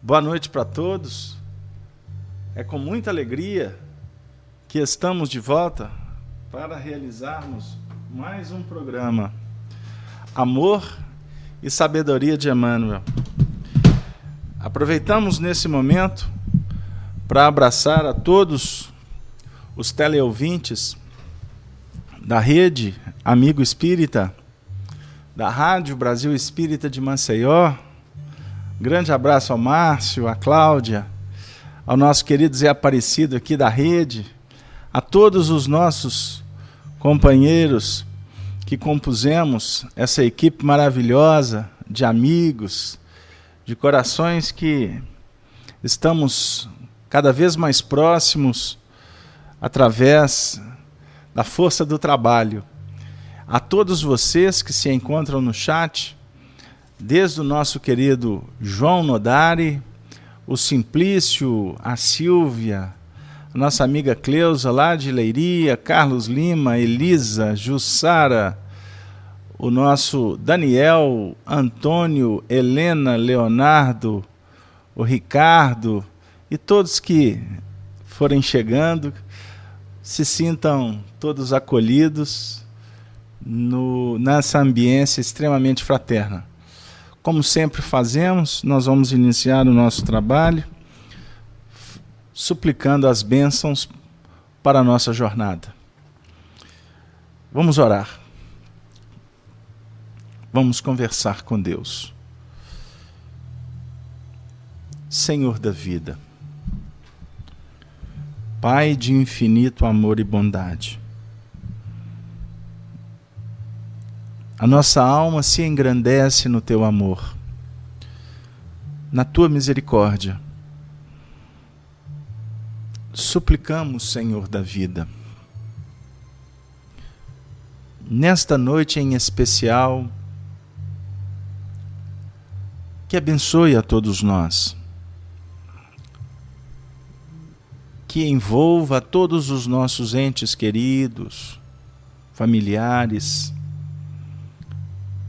Boa noite para todos. É com muita alegria que estamos de volta para realizarmos mais um programa Amor e Sabedoria de Emmanuel. Aproveitamos nesse momento para abraçar a todos os teleouvintes da rede Amigo Espírita, da Rádio Brasil Espírita de Maceió. Grande abraço ao Márcio, à Cláudia, ao nosso querido Zé Aparecido aqui da rede, a todos os nossos companheiros que compusemos essa equipe maravilhosa de amigos, de corações que estamos cada vez mais próximos através da força do trabalho. A todos vocês que se encontram no chat, desde o nosso querido João Nodari, o Simplício, a Silvia, a nossa amiga Cleusa lá de Leiria, Carlos Lima, Elisa, Jussara, o nosso Daniel, Antônio, Helena, Leonardo, o Ricardo e todos que forem chegando, se sintam todos acolhidos nessa ambiência extremamente fraterna. Como sempre fazemos, nós vamos iniciar o nosso trabalho suplicando as bênçãos para a nossa jornada. Vamos orar. Vamos conversar com Deus. Senhor da vida, Pai de infinito amor e bondade, a nossa alma se engrandece no Teu amor, na Tua misericórdia. Suplicamos, Senhor da vida, nesta noite em especial, que abençoe a todos nós, que envolva todos os nossos entes queridos, familiares.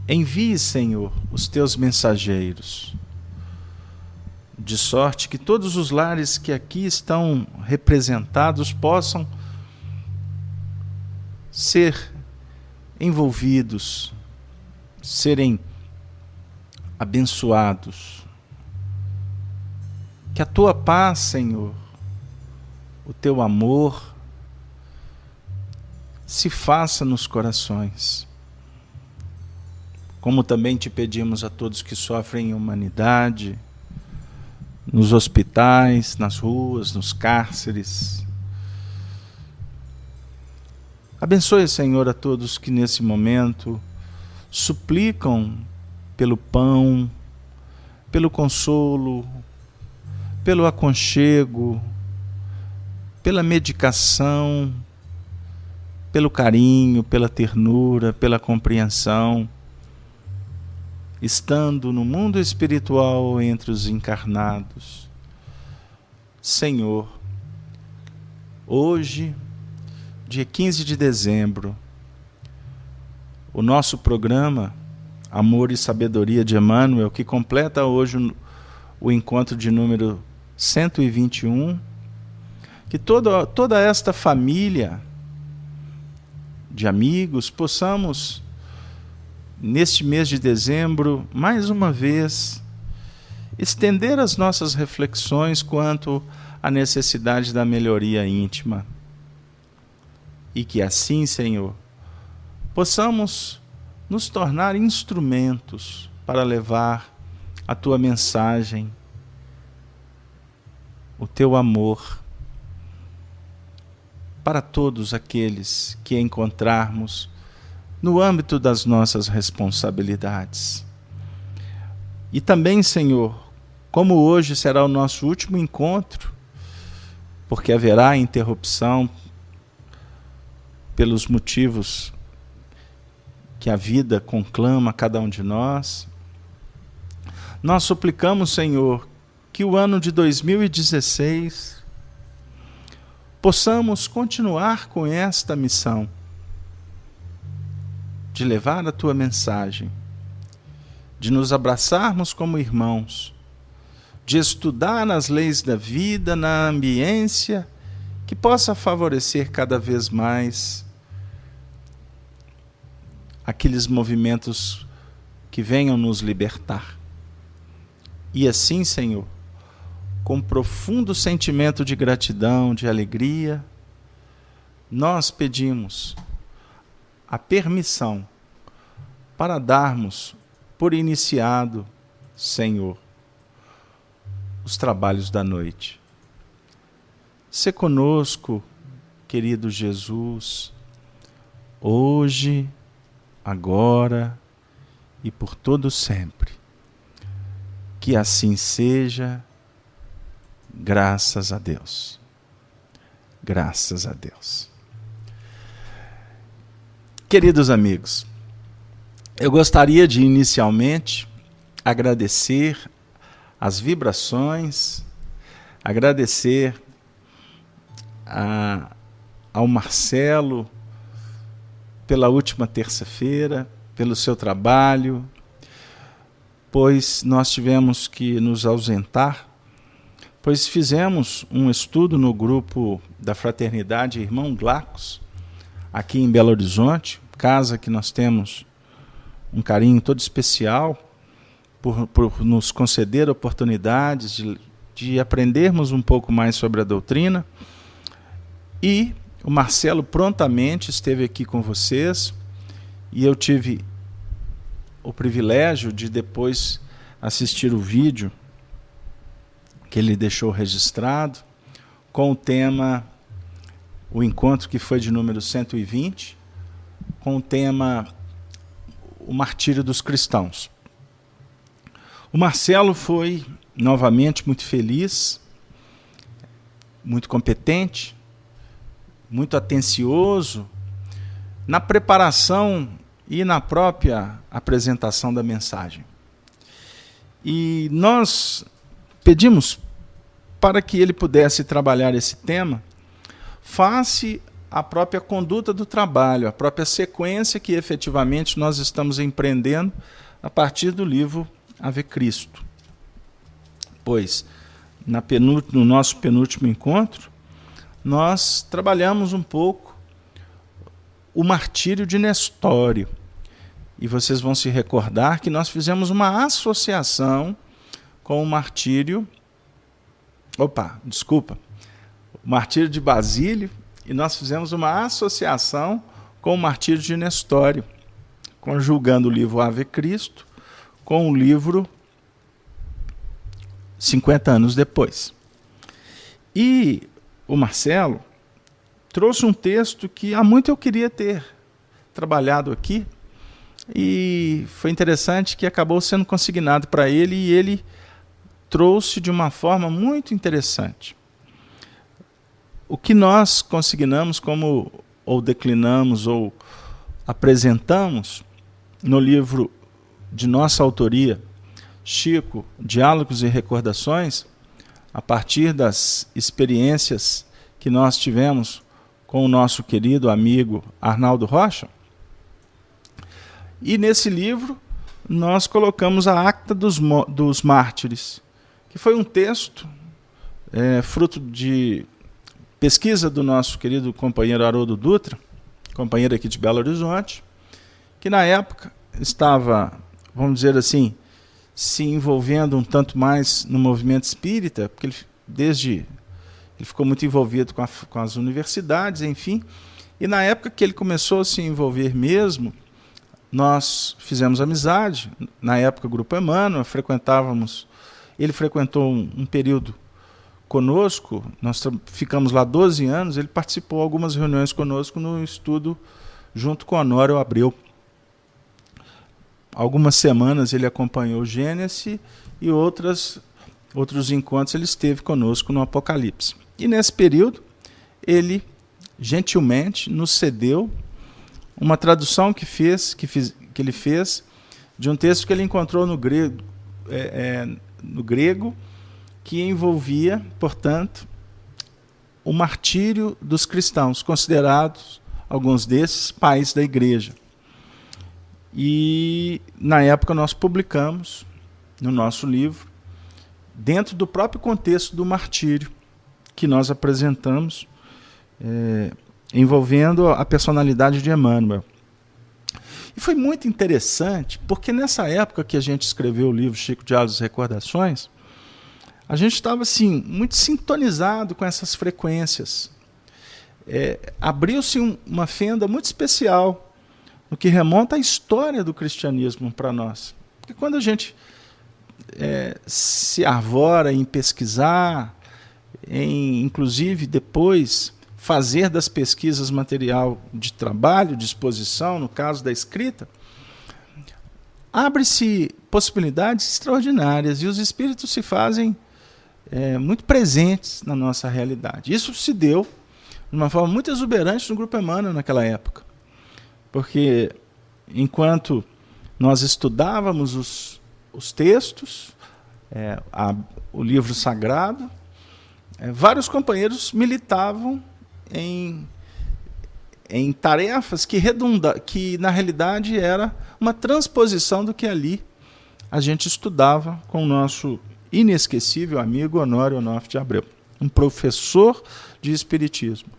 Envie, Senhor, os Teus mensageiros, de sorte que todos os lares que aqui estão representados possam ser envolvidos, serem abençoados. Que a Tua paz, Senhor, o Teu amor, se faça nos corações. Como também te pedimos a todos que sofrem em humanidade, nos hospitais, nas ruas, nos cárceres. Abençoe, Senhor, a todos que nesse momento suplicam pelo pão, pelo consolo, pelo aconchego, pela medicação, pelo carinho, pela ternura, pela compreensão, estando no mundo espiritual entre os encarnados. Senhor, hoje, dia 15 de dezembro, o nosso programa Amor e Sabedoria de Emmanuel, que completa hoje o encontro de número 121, que toda esta família de amigos possamos, neste mês de dezembro, mais uma vez, estender as nossas reflexões quanto à necessidade da melhoria íntima. E que assim, Senhor, possamos nos tornar instrumentos para levar a Tua mensagem, o Teu amor, para todos aqueles que encontrarmos no âmbito das nossas responsabilidades. E também, Senhor, como hoje será o nosso último encontro, porque haverá interrupção pelos motivos que a vida conclama a cada um de nós, nós suplicamos, Senhor, que o ano de 2016 possamos continuar com esta missão de levar a Tua mensagem, de nos abraçarmos como irmãos, de estudar as leis da vida, na ambiência, que possa favorecer cada vez mais aqueles movimentos que venham nos libertar. E assim, Senhor, com profundo sentimento de gratidão, de alegria, nós pedimos a permissão para darmos por iniciado, Senhor, os trabalhos da noite. Sê conosco, querido Jesus, hoje, agora e por todo sempre. Que assim seja, graças a Deus. Graças a Deus. Queridos amigos, eu gostaria de inicialmente agradecer as vibrações, agradecer ao Marcelo pela última terça-feira, pelo seu trabalho, pois nós tivemos que nos ausentar, pois fizemos um estudo no grupo da Fraternidade Irmão Glacos, aqui em Belo Horizonte, casa que nós temos um carinho todo especial por nos conceder oportunidades de aprendermos um pouco mais sobre a doutrina. E o Marcelo prontamente esteve aqui com vocês e eu tive o privilégio de depois assistir o vídeo que ele deixou registrado com o tema, o encontro que foi de número 120, com o tema o martírio dos cristãos. O Marcelo foi novamente muito feliz, muito competente, muito atencioso na preparação e na própria apresentação da mensagem. E nós pedimos para que ele pudesse trabalhar esse tema face à própria conduta do trabalho, a própria sequência que efetivamente nós estamos empreendendo a partir do livro Ave Cristo. Pois, no nosso penúltimo encontro, nós trabalhamos um pouco o martírio de Nestório. E vocês vão se recordar que nós fizemos uma associação com o martírio... o martírio de Basílio, e nós fizemos uma associação com o martírio de Nestório, conjugando o livro Ave Cristo com o livro 50 anos depois. E o Marcelo trouxe um texto que há muito eu queria ter trabalhado aqui, e foi interessante que acabou sendo consignado para ele, e ele trouxe de uma forma muito interessante. O que nós consignamos ou declinamos, ou apresentamos no livro de nossa autoria, Chico, Diálogos e Recordações, a partir das experiências que nós tivemos com o nosso querido amigo Arnaldo Rocha. E nesse livro nós colocamos a Acta dos Mártires, que foi um texto fruto de pesquisa do nosso querido companheiro Haroldo Dutra, companheiro aqui de Belo Horizonte, que na época estava, vamos dizer assim, se envolvendo um tanto mais no movimento espírita, porque ele ficou muito envolvido com as universidades, enfim, e na época que ele começou a se envolver mesmo, nós fizemos amizade, na época Grupo Emmanuel, ele frequentou um período conosco, nós ficamos lá 12 anos, ele participou de algumas reuniões conosco no estudo junto com Honório Abreu. Algumas semanas ele acompanhou o Gênesis e outros encontros ele esteve conosco no Apocalipse. E nesse período, ele gentilmente nos cedeu uma tradução que ele fez de um texto que ele encontrou no grego, que envolvia, portanto, o martírio dos cristãos, considerados, alguns desses, pais da igreja. E, na época, nós publicamos, no nosso livro, dentro do próprio contexto do martírio que nós apresentamos, envolvendo a personalidade de Emmanuel. E foi muito interessante, porque nessa época que a gente escreveu o livro Chico Diálogos e Recordações, a gente estava assim, muito sintonizado com essas frequências. Abriu-se uma fenda muito especial no que remonta à história do cristianismo para nós. Porque quando a gente se arvora em pesquisar, em inclusive depois fazer das pesquisas material de trabalho, de exposição, no caso da escrita, abre-se possibilidades extraordinárias e os espíritos se fazem muito presentes na nossa realidade. Isso se deu de uma forma muito exuberante no Grupo Emmanuel naquela época, porque enquanto nós estudávamos os textos, o livro sagrado, vários companheiros militavam em tarefas que na realidade era uma transposição do que ali a gente estudava com o nosso inesquecível amigo Honório Onofre de Abreu, um professor de espiritismo,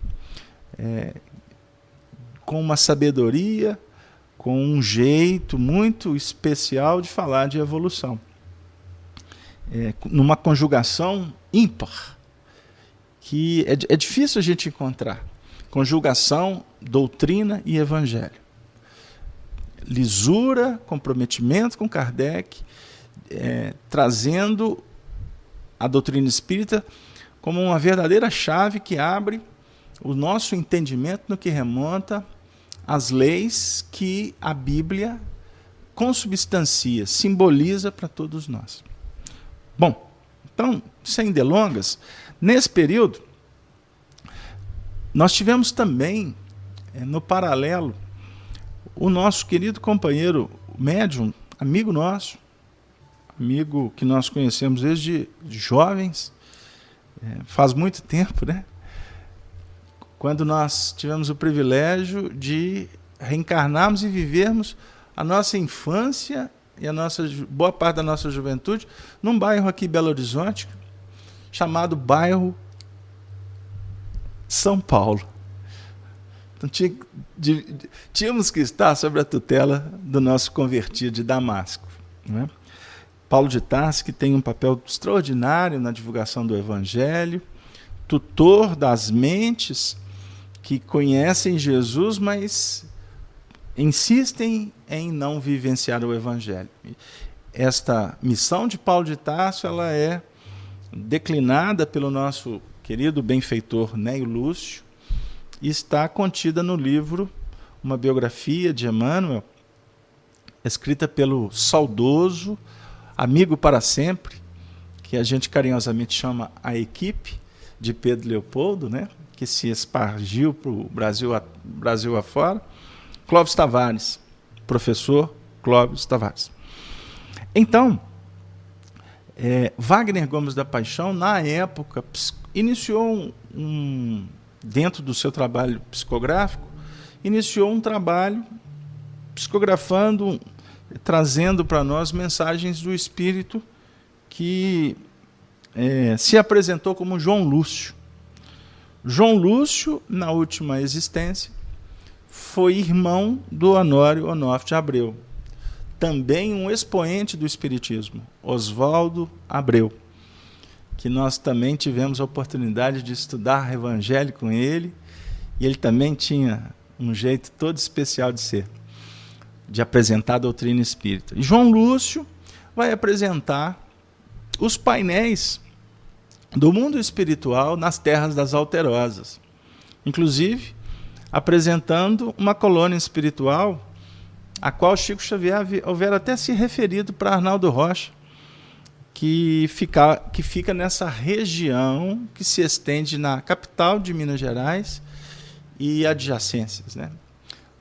com uma sabedoria, com um jeito muito especial de falar de evolução, numa conjugação ímpar, que é difícil a gente encontrar. Conjugação, doutrina e evangelho. Lisura, comprometimento com Kardec, trazendo a doutrina espírita como uma verdadeira chave que abre o nosso entendimento no que remonta às leis que a Bíblia consubstancia, simboliza para todos nós. Bom, então, sem delongas, nesse período, nós tivemos também, no paralelo, o nosso querido companheiro médium, amigo nosso, amigo que nós conhecemos desde jovens, faz muito tempo, né? Quando nós tivemos o privilégio de reencarnarmos e vivermos a nossa infância e boa parte da nossa juventude num bairro aqui em Belo Horizonte, chamado bairro São Paulo. Então tínhamos que estar sob a tutela do nosso convertido de Damasco, né? Paulo de Tarso, que tem um papel extraordinário na divulgação do Evangelho, tutor das mentes que conhecem Jesus, mas insistem em não vivenciar o Evangelho. Esta missão de Paulo de Tarso, ela é declinada pelo nosso querido benfeitor Neio Lúcio e está contida no livro uma biografia de Emmanuel, escrita pelo saudoso amigo para sempre, que a gente carinhosamente chama a equipe de Pedro Leopoldo, né, que se espargiu para o Brasil afora, Clóvis Tavares, professor Clóvis Tavares. Então, Wagner Gomes da Paixão, na época, iniciou dentro do seu trabalho psicográfico, iniciou um trabalho psicografando, trazendo para nós mensagens do Espírito que se apresentou como João Lúcio. João Lúcio, na última existência, foi irmão do Honório Onofre de Abreu, também um expoente do Espiritismo, Oswaldo Abreu, que nós também tivemos a oportunidade de estudar Evangelho com ele, e ele também tinha um jeito todo especial de apresentar a doutrina espírita. E João Lúcio vai apresentar os painéis do mundo espiritual nas terras das Alterosas, inclusive apresentando uma colônia espiritual a qual Chico Xavier houvera até se referido para Arnaldo Rocha, que fica nessa região que se estende na capital de Minas Gerais e adjacências, né?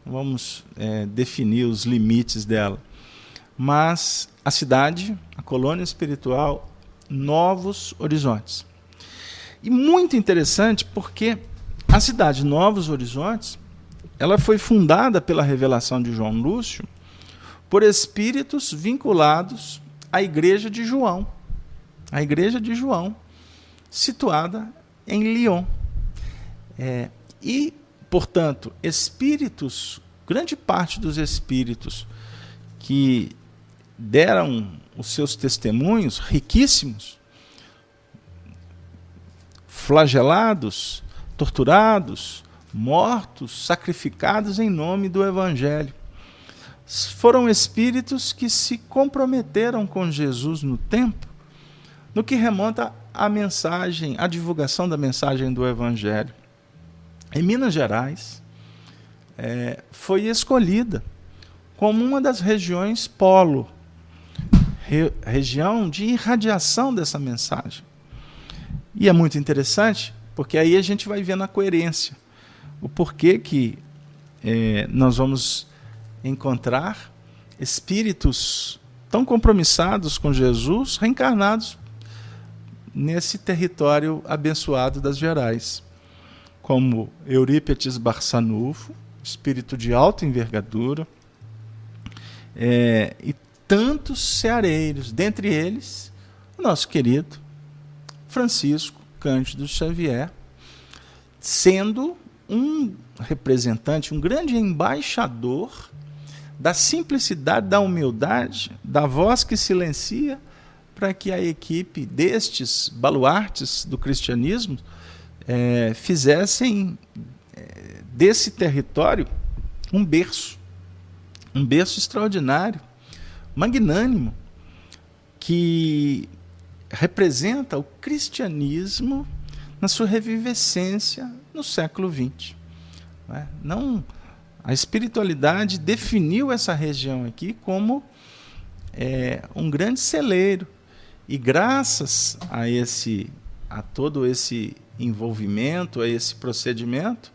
Vamos definir os limites dela. Mas a cidade, a colônia espiritual, Novos Horizontes. E muito interessante porque a cidade Novos Horizontes, ela foi fundada pela revelação de João Lúcio por espíritos vinculados à igreja de João. a igreja de João, situada em Lyon. E, portanto, espíritos, grande parte dos espíritos que deram os seus testemunhos riquíssimos, flagelados, torturados, mortos, sacrificados em nome do Evangelho. Foram espíritos que se comprometeram com Jesus no tempo, no que remonta à mensagem, à divulgação da mensagem do Evangelho. Em Minas Gerais, foi escolhida como uma das regiões polo, região de irradiação dessa mensagem. E é muito interessante, porque aí a gente vai vendo a coerência, o porquê que nós vamos encontrar espíritos tão compromissados com Jesus, reencarnados nesse território abençoado das Gerais, como Eurípides Barçanufo, espírito de alta envergadura, e tantos ceareiros, dentre eles o nosso querido Francisco Cândido Xavier, sendo um representante, um grande embaixador da simplicidade, da humildade, da voz que silencia, para que a equipe destes baluartes do cristianismo fizessem desse território um berço extraordinário, magnânimo, que representa o cristianismo na sua revivescência no século XX. Não, a espiritualidade definiu essa região aqui como um grande celeiro, e graças a todo esse envolvimento, a esse procedimento,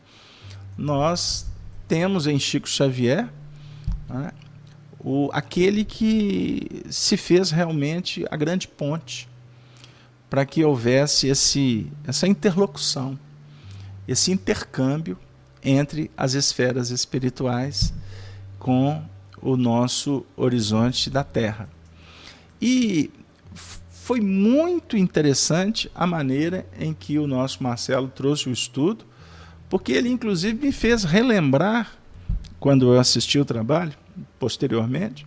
nós temos em Chico Xavier aquele que se fez realmente a grande ponte para que houvesse essa interlocução, esse intercâmbio entre as esferas espirituais com o nosso horizonte da Terra. E foi muito interessante a maneira em que o nosso Marcelo trouxe o estudo, porque ele inclusive me fez relembrar, quando eu assisti o trabalho, posteriormente,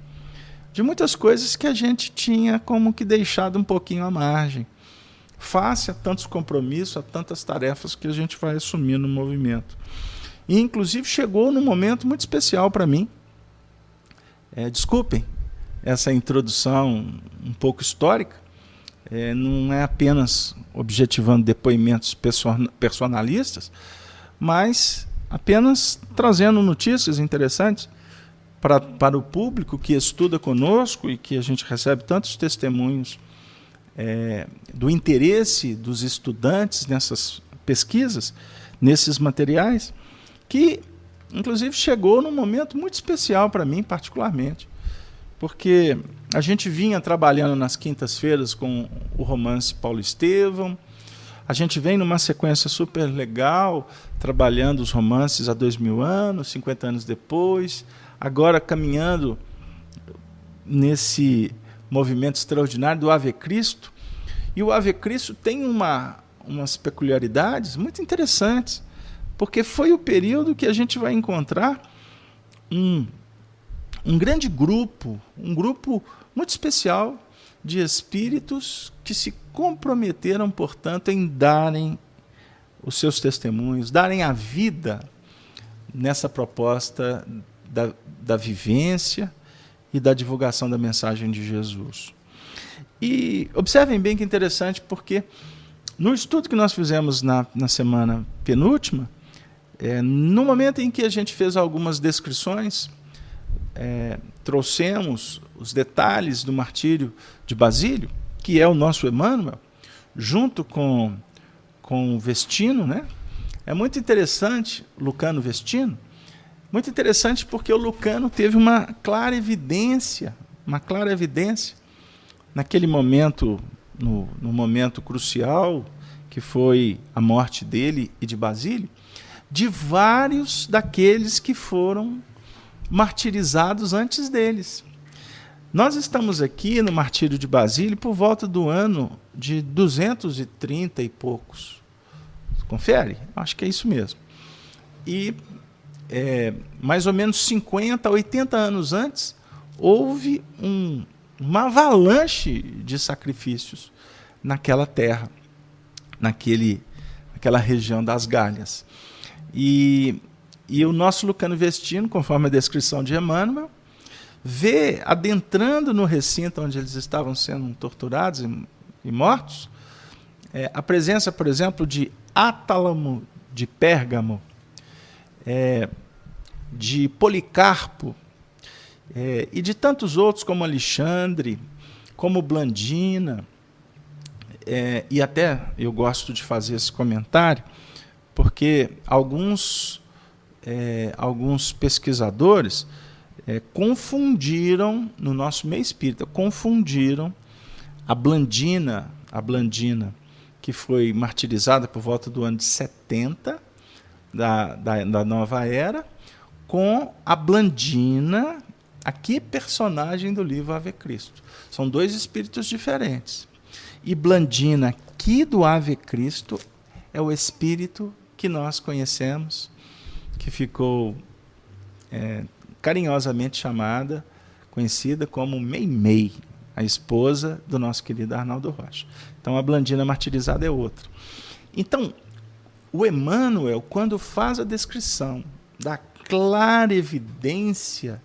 de muitas coisas que a gente tinha como que deixado um pouquinho à margem, face a tantos compromissos, a tantas tarefas que a gente vai assumir no movimento. E inclusive chegou num momento muito especial para mim. Desculpem essa introdução um pouco histórica, não é apenas objetivando depoimentos personalistas, mas apenas trazendo notícias interessantes para o público que estuda conosco e que a gente recebe tantos testemunhos do interesse dos estudantes nessas pesquisas, nesses materiais, que inclusive chegou num momento muito especial para mim particularmente, porque a gente vinha trabalhando nas quintas-feiras com o romance Paulo Estevão, a gente vem numa sequência super legal, trabalhando os romances há 2000 anos, 50 anos depois, agora caminhando nesse movimento extraordinário do Ave Cristo. E o Ave Cristo tem umas peculiaridades muito interessantes, porque foi o período que a gente vai encontrar um grande grupo, um grupo muito especial de espíritos que se comprometeram, portanto, em darem os seus testemunhos, darem a vida nessa proposta da vivência e da divulgação da mensagem de Jesus. E observem bem que interessante, porque no estudo que nós fizemos na semana penúltima, no momento em que a gente fez algumas descrições, trouxemos os detalhes do martírio de Basílio, que é o nosso Emmanuel, junto com o Vestino, né? É muito interessante, Lucano Vestino, muito interessante porque o Lucano teve uma clara evidência naquele momento, no momento crucial, que foi a morte dele e de Basílio, de vários daqueles que foram martirizados antes deles. Nós estamos aqui no Martírio de Basílio por volta do ano de 230 e poucos. Confere? Acho que é isso mesmo. E mais ou menos 50, 80 anos antes, houve uma avalanche de sacrifícios naquela terra, naquela região das Gálias. E o nosso Lucano Vestino, conforme a descrição de Emmanuel, vê, adentrando no recinto onde eles estavam sendo torturados e mortos, a presença, por exemplo, de Átalo de Pérgamo, de Policarpo, e de tantos outros, como Alexandre, como Blandina, e até eu gosto de fazer esse comentário, porque alguns pesquisadores confundiram, no nosso meio espírita, confundiram a Blandina, que foi martirizada por volta do ano de 70 da nova era, com a Blandina, aqui personagem do livro Ave Cristo. São dois espíritos diferentes. E Blandina, aqui do Ave Cristo, é o espírito que nós conhecemos, que ficou carinhosamente conhecida como Meimei, a esposa do nosso querido Arnaldo Rocha. Então, a Blandina martirizada é outra. Então, o Emmanuel, quando faz a descrição da clara evidência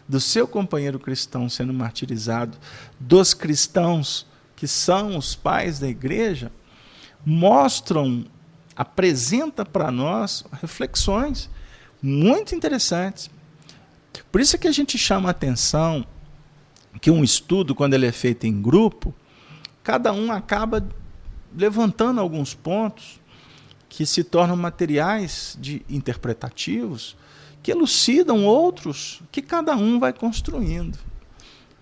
do seu companheiro cristão sendo martirizado, dos cristãos que são os pais da igreja, apresenta para nós reflexões muito interessantes. Por isso é que a gente chama a atenção que um estudo, quando ele é feito em grupo, cada um acaba levantando alguns pontos que se tornam materiais interpretativos, que elucidam outros que cada um vai construindo.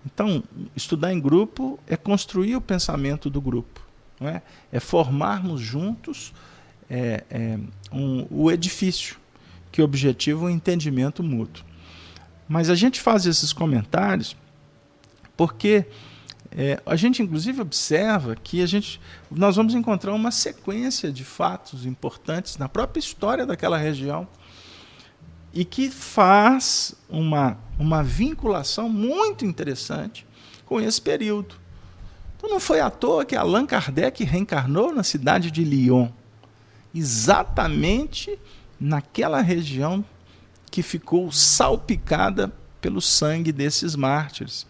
Então, estudar em grupo é construir o pensamento do grupo, não é? É formarmos juntos o edifício, que objetiva o entendimento mútuo. Mas a gente faz esses comentários porque a gente, inclusive, observa que nós vamos encontrar uma sequência de fatos importantes na própria história daquela região e que faz uma vinculação muito interessante com esse período. Então, não foi à toa que Allan Kardec reencarnou na cidade de Lyon, exatamente naquela região que ficou salpicada pelo sangue desses mártires.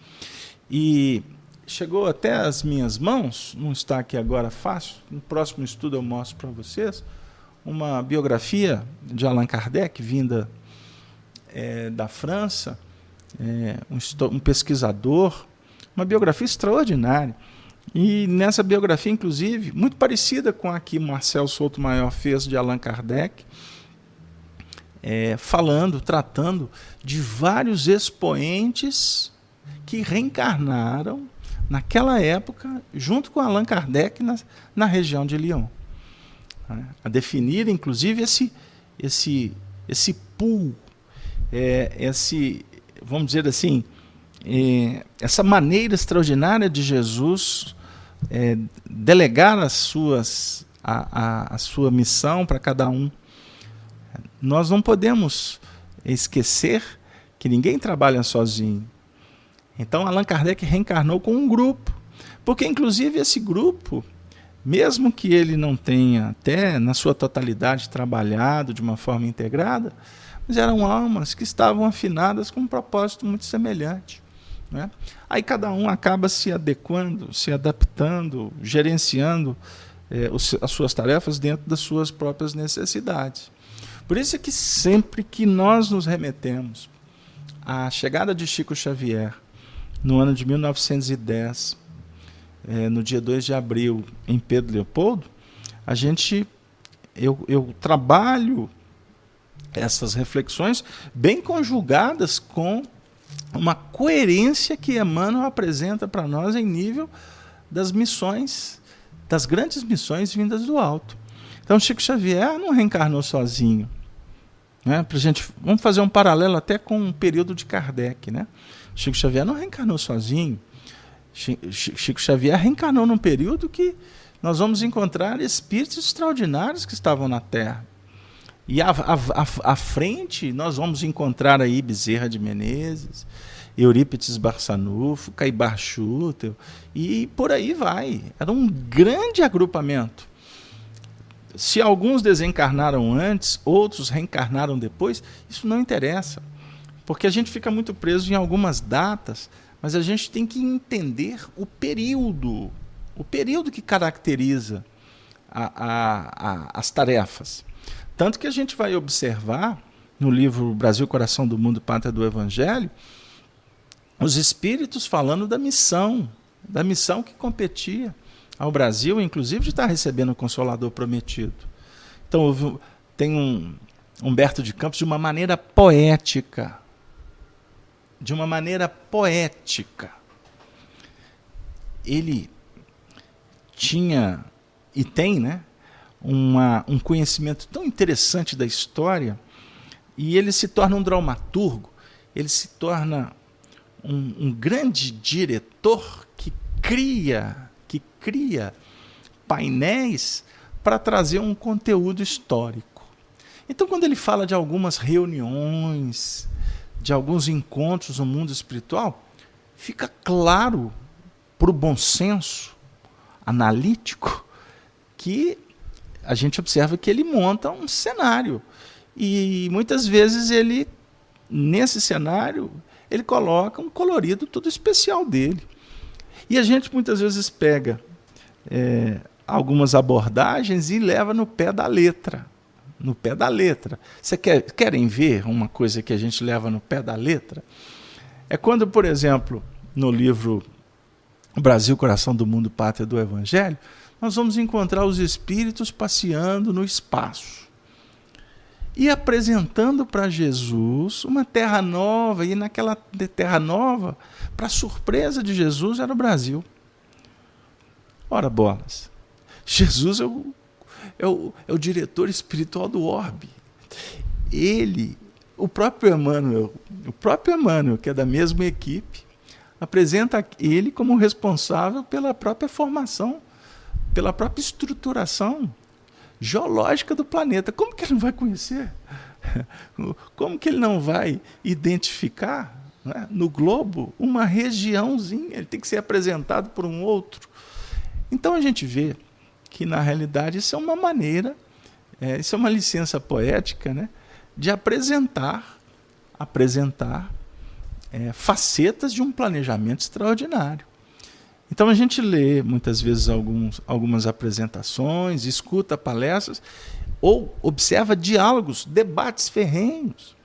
E chegou até as minhas mãos, não está aqui agora fácil, no próximo estudo eu mostro para vocês, uma biografia de Allan Kardec, vinda da França, um pesquisador, uma biografia extraordinária. E nessa biografia, inclusive, muito parecida com a que Marcel Souto-Maior fez de Allan Kardec, tratando de vários expoentes que reencarnaram naquela época, junto com Allan Kardec, na região de Lyon. A definir, inclusive, esse pool, vamos dizer assim, essa maneira extraordinária de Jesus delegar a sua missão para cada um. Nós não podemos esquecer que ninguém trabalha sozinho. Então, Allan Kardec reencarnou com um grupo, porque, inclusive, esse grupo, mesmo que ele não tenha até na sua totalidade trabalhado de uma forma integrada, mas eram almas que estavam afinadas com um propósito muito semelhante, né? Aí cada um acaba se adequando, se adaptando, gerenciando as suas tarefas dentro das suas próprias necessidades. Por isso é que sempre que nós nos remetemos à chegada de Chico Xavier, no ano de 1910, no dia 2 de abril, em Pedro Leopoldo, eu trabalho essas reflexões bem conjugadas com uma coerência que Emmanuel apresenta para nós em nível das missões, das grandes missões vindas do alto. Então, Chico Xavier não reencarnou sozinho, né? Vamos fazer um paralelo até com o período de Kardec, né? Chico Xavier não reencarnou sozinho. Chico Xavier reencarnou num período que nós vamos encontrar espíritos extraordinários que estavam na Terra. E à frente nós vamos encontrar aí Bezerra de Menezes, Eurípides Barçanufo, Caibar Schutel, e por aí vai. Era um grande agrupamento. Se alguns desencarnaram antes, outros reencarnaram depois, isso não interessa, porque a gente fica muito preso em algumas datas, mas a gente tem que entender o período que caracteriza as tarefas. Tanto que a gente vai observar no livro Brasil, Coração do Mundo, Pátria do Evangelho, os espíritos falando da missão que competia ao Brasil, inclusive de estar recebendo o Consolador prometido. Então, tem Humberto de Campos, de uma maneira poética, ele tinha e tem, né, um conhecimento tão interessante da história, e ele se torna um dramaturgo, ele se torna um grande diretor que cria painéis para trazer um conteúdo histórico. Então, quando ele fala de algumas reuniões, de alguns encontros no mundo espiritual, fica claro para o bom senso analítico que a gente observa que ele monta um cenário. E muitas vezes nesse cenário, ele coloca um colorido todo especial dele. E a gente muitas vezes pega algumas abordagens e leva no pé da letra. Vocês querem ver uma coisa que a gente leva no pé da letra? É quando, por exemplo, no livro Brasil, Coração do Mundo, Pátria do Evangelho, nós vamos encontrar os espíritos passeando no espaço e apresentando para Jesus uma terra nova, e naquela terra nova, para surpresa de Jesus, era o Brasil. Ora bolas, Jesus é o diretor espiritual do orbe. O próprio Emmanuel, que é da mesma equipe, apresenta ele como responsável pela própria formação, pela própria estruturação geológica do planeta. Como que ele não vai conhecer? Como que ele não vai identificar, né, no globo uma regiãozinha? Ele tem que ser apresentado por um outro. Então a gente vê que, na realidade, isso é uma maneira, isso é uma licença poética, né, de apresentar facetas de um planejamento extraordinário. Então a gente lê muitas vezes algumas apresentações, escuta palestras, ou observa diálogos, debates ferrenhos,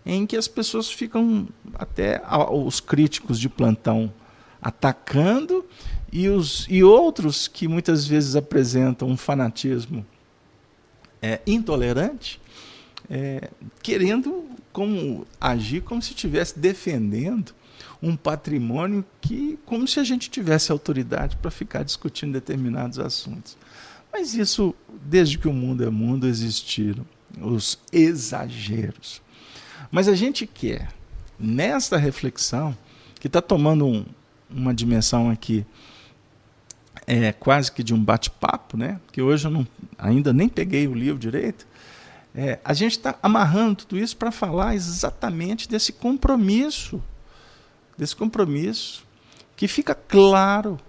em que as pessoas ficam, até os críticos de plantão, atacando, e outros que muitas vezes apresentam um fanatismo intolerante, querendo agir como se estivesse defendendo um patrimônio como se a gente tivesse autoridade para ficar discutindo determinados assuntos. Mas isso, desde que o mundo é mundo, existiram os exageros. Mas a gente quer, nesta reflexão, que está tomando uma dimensão aqui, quase que de um bate-papo, né? Porque hoje eu ainda nem peguei o livro direito, a gente está amarrando tudo isso para falar exatamente desse compromisso, que fica claro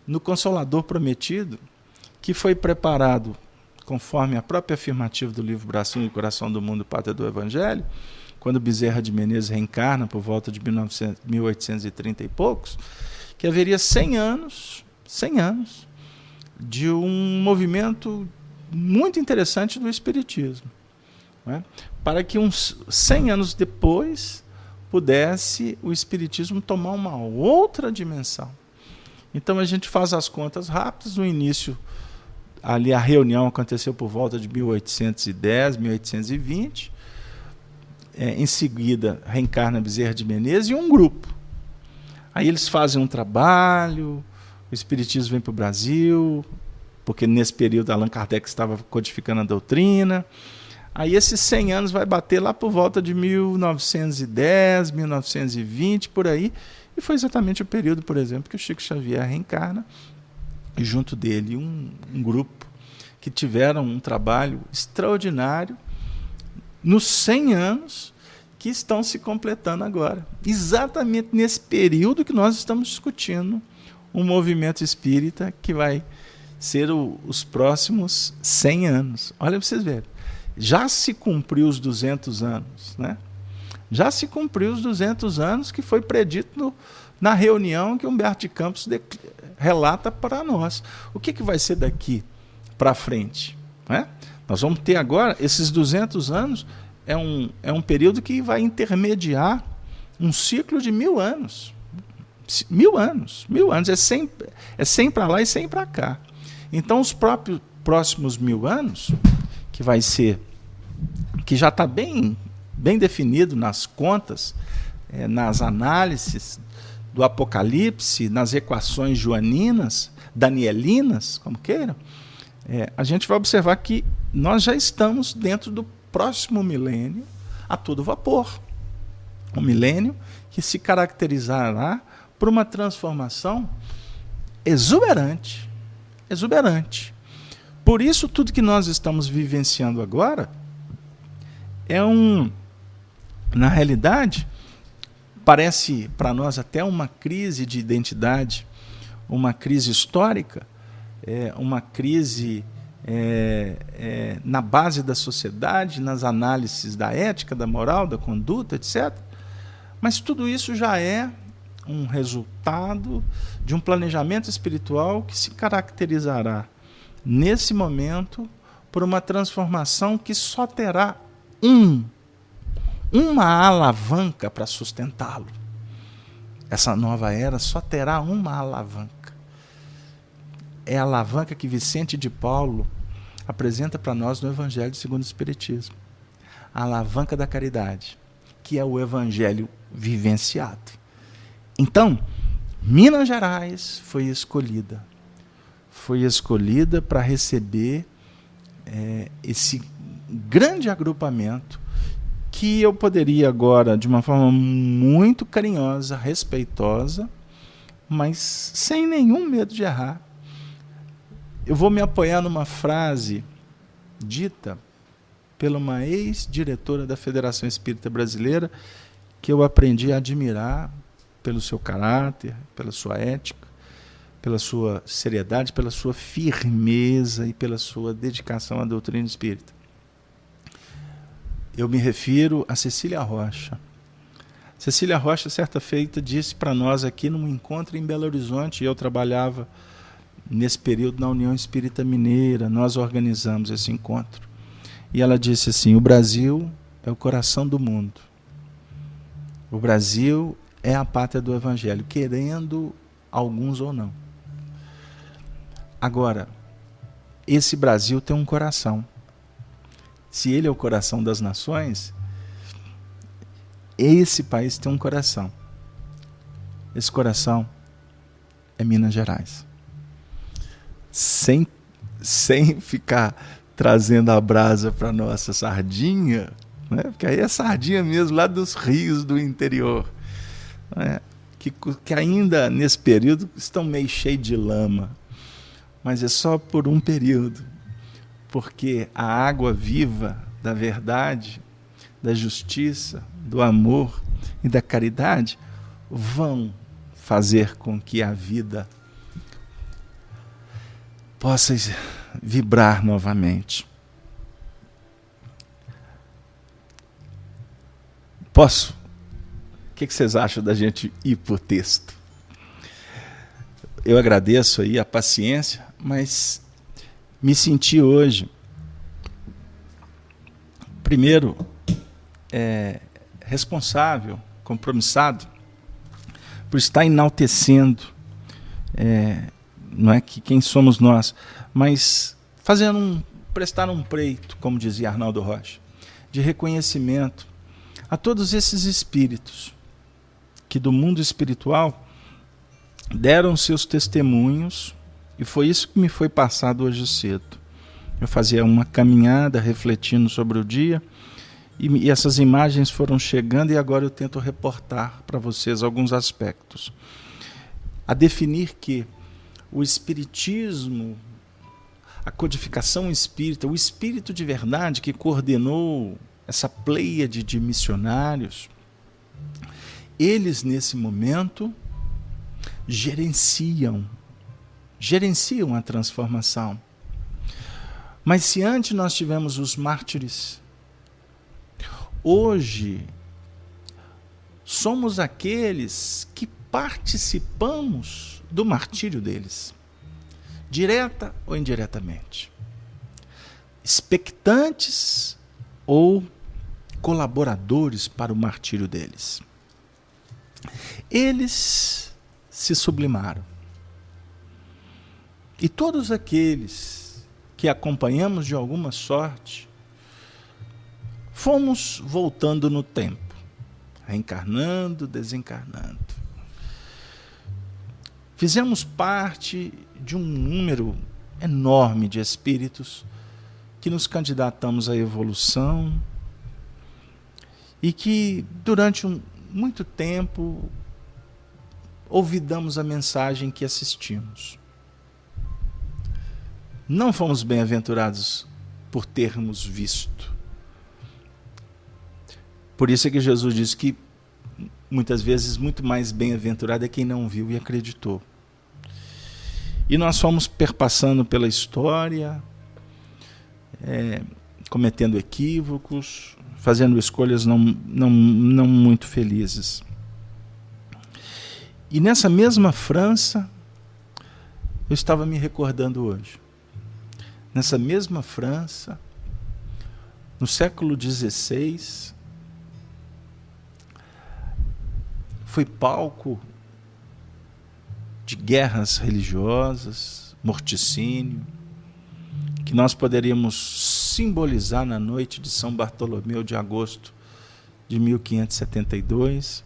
no Consolador Prometido, que foi preparado conforme a própria afirmativa do livro Brasil e Coração do Mundo, Pátria do Evangelho, quando Bezerra de Menezes reencarna por volta de 1830 e poucos, que haveria 100 anos de um movimento muito interessante do Espiritismo, né? Para que uns 100 anos depois pudesse o Espiritismo tomar uma outra dimensão. Então a gente faz as contas rápidas. No início, ali a reunião aconteceu por volta de 1810, 1820. Em seguida, reencarna Bezerra de Menezes e um grupo. Aí eles fazem um trabalho, o Espiritismo vem para o Brasil, porque nesse período Allan Kardec estava codificando a doutrina. Aí esses 100 anos vai bater lá por volta de 1910, 1920, por aí. E foi exatamente o período, por exemplo, que o Chico Xavier reencarna, e junto dele um grupo que tiveram um trabalho extraordinário nos 100 anos que estão se completando agora. Exatamente nesse período que nós estamos discutindo um movimento espírita que vai ser os próximos 100 anos. Olha para vocês verem. Já se cumpriu os 200 anos, né? Já se cumpriu os 200 anos que foi predito na reunião que Humberto de Campos relata para nós. O que vai ser daqui para frente? Né? Nós vamos ter agora, esses 200 anos, é um período que vai intermediar um ciclo de 1000 anos. 1000 anos. 1000 anos. É 100 para lá e 100 para cá. Então, os próximos 1000 anos, que já está bem definido nas contas, nas análises do Apocalipse, nas equações joaninas, danielinas, como queiram, a gente vai observar que nós já estamos dentro do próximo milênio a todo vapor. Um milênio que se caracterizará por uma transformação exuberante. Exuberante. Por isso, tudo que nós estamos vivenciando agora na realidade, parece para nós até uma crise de identidade, uma crise histórica, uma crise na base da sociedade, nas análises da ética, da moral, da conduta, etc. Mas tudo isso já é um resultado de um planejamento espiritual que se caracterizará, nesse momento, por uma transformação que só terá uma alavanca para sustentá-lo. Essa nova era só terá uma alavanca. É a alavanca que Vicente de Paulo apresenta para nós no Evangelho segundo o Espiritismo. A alavanca da caridade, que é o Evangelho vivenciado. Então, Minas Gerais foi escolhida. Foi escolhida para receber esse grande agrupamento que eu poderia agora, de uma forma muito carinhosa, respeitosa, mas sem nenhum medo de errar, eu vou me apoiar numa frase dita por uma ex-diretora da Federação Espírita Brasileira, que eu aprendi a admirar pelo seu caráter, pela sua ética, pela sua seriedade, pela sua firmeza e pela sua dedicação à doutrina espírita. Eu me refiro a Cecília Rocha. Cecília Rocha, certa feita, disse para nós aqui num encontro em Belo Horizonte, e eu trabalhava nesse período na União Espírita Mineira, nós organizamos esse encontro. E ela disse assim: o Brasil é o coração do mundo. O Brasil é a pátria do Evangelho, querendo alguns ou não. Agora, esse Brasil tem um coração. Se ele é o coração das nações, esse país tem um coração. Esse coração é Minas Gerais. Sem ficar trazendo a brasa para nossa sardinha, né? Porque aí é sardinha mesmo, lá dos rios do interior, né? Que ainda nesse período estão meio cheios de lama, mas é só por um período, porque a água viva da verdade, da justiça, do amor e da caridade vão fazer com que a vida possa vibrar novamente. Posso? O que vocês acham da gente ir por texto? Eu agradeço aí a paciência, mas me senti hoje, primeiro, responsável, compromissado, por estar enaltecendo, não é que quem somos nós, mas prestar um preito, como dizia Arnaldo Rocha, de reconhecimento a todos esses espíritos que do mundo espiritual deram seus testemunhos, e foi isso que me foi passado hoje cedo. Eu fazia uma caminhada refletindo sobre o dia e essas imagens foram chegando e agora eu tento reportar para vocês alguns aspectos. A definir que o espiritismo, a codificação espírita, o espírito de verdade que coordenou essa pleiade de missionários, eles nesse momento gerenciam a transformação. Mas se antes nós tivemos os mártires, hoje somos aqueles que participamos do martírio deles, direta ou indiretamente, expectantes ou colaboradores para o martírio deles. Eles se sublimaram. E todos aqueles que acompanhamos de alguma sorte, fomos voltando no tempo, reencarnando, desencarnando. Fizemos parte de um número enorme de espíritos que nos candidatamos à evolução e que durante muito tempo ouvidamos a mensagem que assistimos. Não fomos bem-aventurados por termos visto. Por isso é que Jesus diz que muitas vezes muito mais bem-aventurado é quem não viu e acreditou. E nós fomos perpassando pela história, cometendo equívocos, fazendo escolhas não muito felizes. E nessa mesma França, eu estava me recordando hoje. Nessa mesma França, no século XVI, foi palco de guerras religiosas, morticínio, que nós poderíamos simbolizar na noite de São Bartolomeu de agosto de 1572.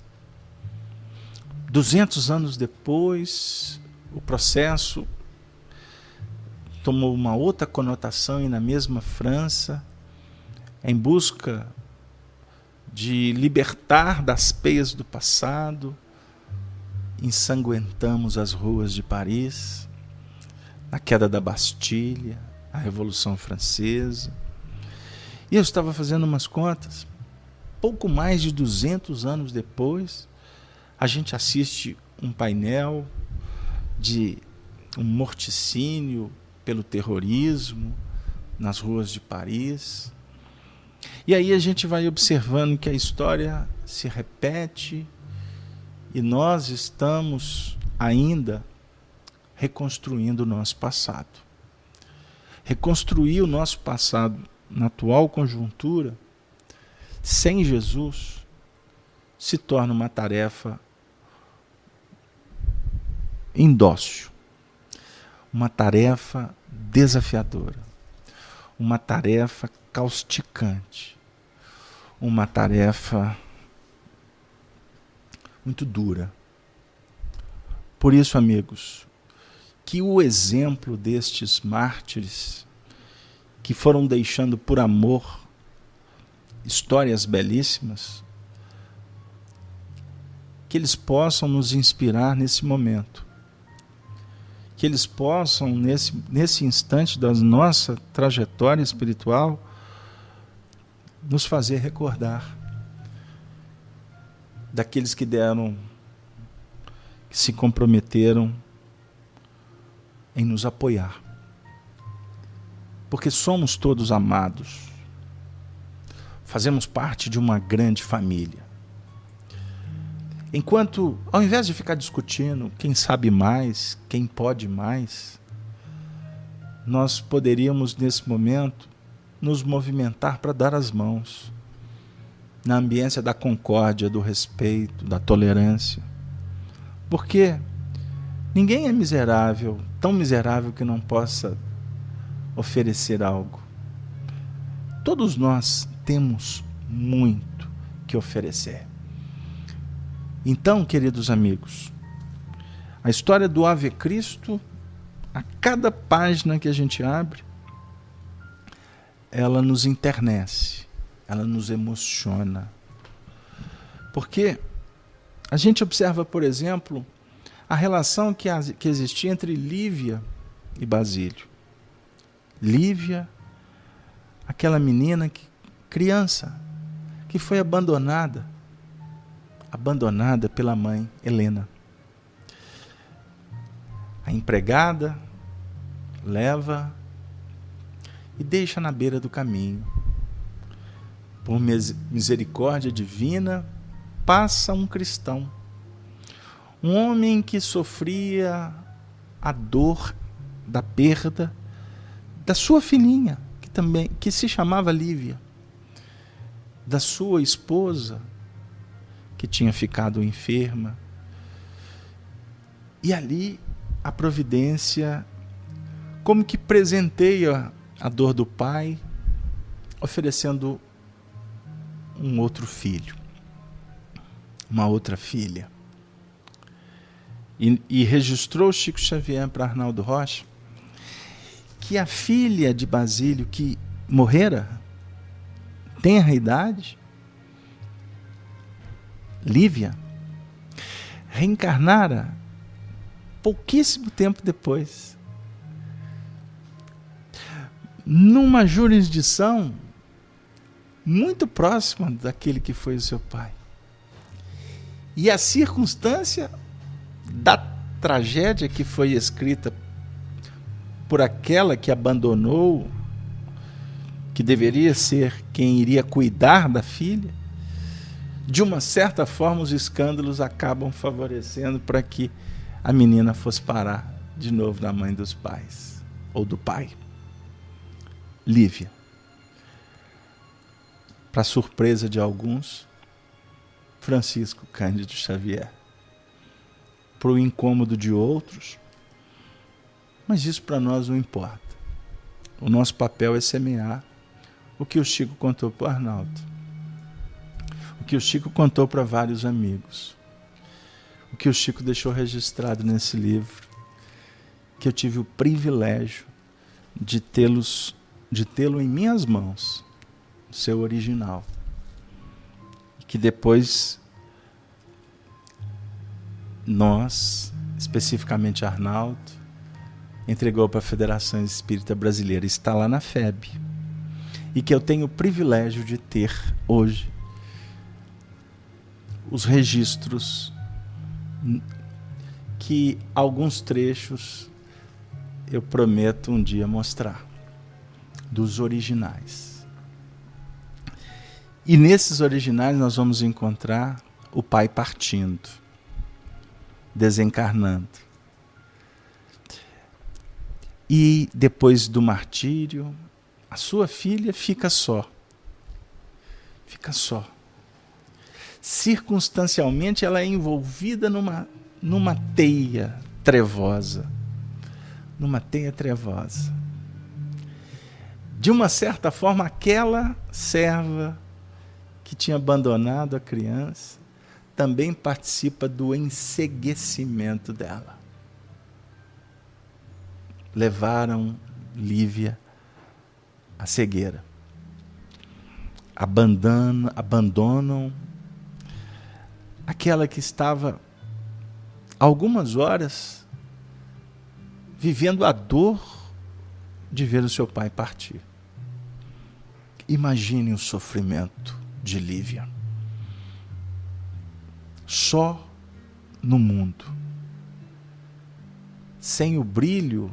200 anos depois, o processo tomou uma outra conotação e na mesma França, em busca de libertar das peias do passado, ensanguentamos as ruas de Paris, na queda da Bastilha, a Revolução Francesa. E eu estava fazendo umas contas, pouco mais de 200 anos depois, a gente assiste um painel de um morticínio pelo terrorismo nas ruas de Paris. E aí a gente vai observando que a história se repete e nós estamos ainda reconstruindo o nosso passado. Reconstruir o nosso passado na atual conjuntura, sem Jesus, se torna uma tarefa indócil, uma tarefa desafiadora, uma tarefa causticante, uma tarefa muito dura. Por isso, amigos, que o exemplo destes mártires que foram deixando por amor histórias belíssimas, que eles possam nos inspirar nesse momento, que eles possam, nesse instante da nossa trajetória espiritual, nos fazer recordar daqueles que se comprometeram em nos apoiar. Porque somos todos amados, fazemos parte de uma grande família. Enquanto, ao invés de ficar discutindo quem sabe mais, quem pode mais, nós poderíamos, nesse momento, nos movimentar para dar as mãos, na ambiência da concórdia, do respeito, da tolerância. Porque ninguém é miserável, tão miserável que não possa oferecer algo. Todos nós temos muito que oferecer. Então, queridos amigos, a história do Ave Cristo, a cada página que a gente abre, ela nos enternece, ela nos emociona. Porque a gente observa, por exemplo, a relação que existia entre Lívia e Basílio. Lívia, aquela menina, criança, que foi abandonada pela mãe Helena. A empregada leva e deixa na beira do caminho. Por misericórdia divina, passa um cristão, um homem que sofria a dor da perda da sua filhinha, que se chamava Lívia, da sua esposa, que tinha ficado enferma. E ali a providência como que presenteia a dor do pai, oferecendo um outro filho, uma outra filha. E registrou Chico Xavier para Arnaldo Rocha que a filha de Basílio, que morrera, tenra idade, Lívia, reencarnara pouquíssimo tempo depois, numa jurisdição muito próxima daquele que foi o seu pai. E a circunstância da tragédia que foi escrita por aquela que abandonou, que deveria ser quem iria cuidar da filha, de uma certa forma os escândalos acabam favorecendo para que a menina fosse parar de novo na mãe dos pais, ou do pai. Lívia. Para surpresa de alguns, Francisco Cândido Xavier. Para o incômodo de outros, mas isso para nós não importa. O nosso papel é semear o que o Chico contou para o Arnaldo, o que o Chico contou para vários amigos, o que o Chico deixou registrado nesse livro, que eu tive o privilégio de tê-lo em minhas mãos, o seu original, que depois nós, especificamente Arnaldo, entregou para a Federação Espírita Brasileira, está lá na FEB, e que eu tenho o privilégio de ter hoje os registros, que alguns trechos eu prometo um dia mostrar, dos originais. E nesses originais nós vamos encontrar o pai partindo, desencarnando. E depois do martírio, a sua filha fica só. Fica só. Circunstancialmente ela é envolvida numa teia trevosa. Numa teia trevosa. De uma certa forma, aquela serva que tinha abandonado a criança também participa do enceguecimento dela. Levaram Lívia à cegueira. Abandonam aquela que estava algumas horas vivendo a dor de ver o seu pai partir. Imagine o sofrimento de Lívia. Só no mundo, sem o brilho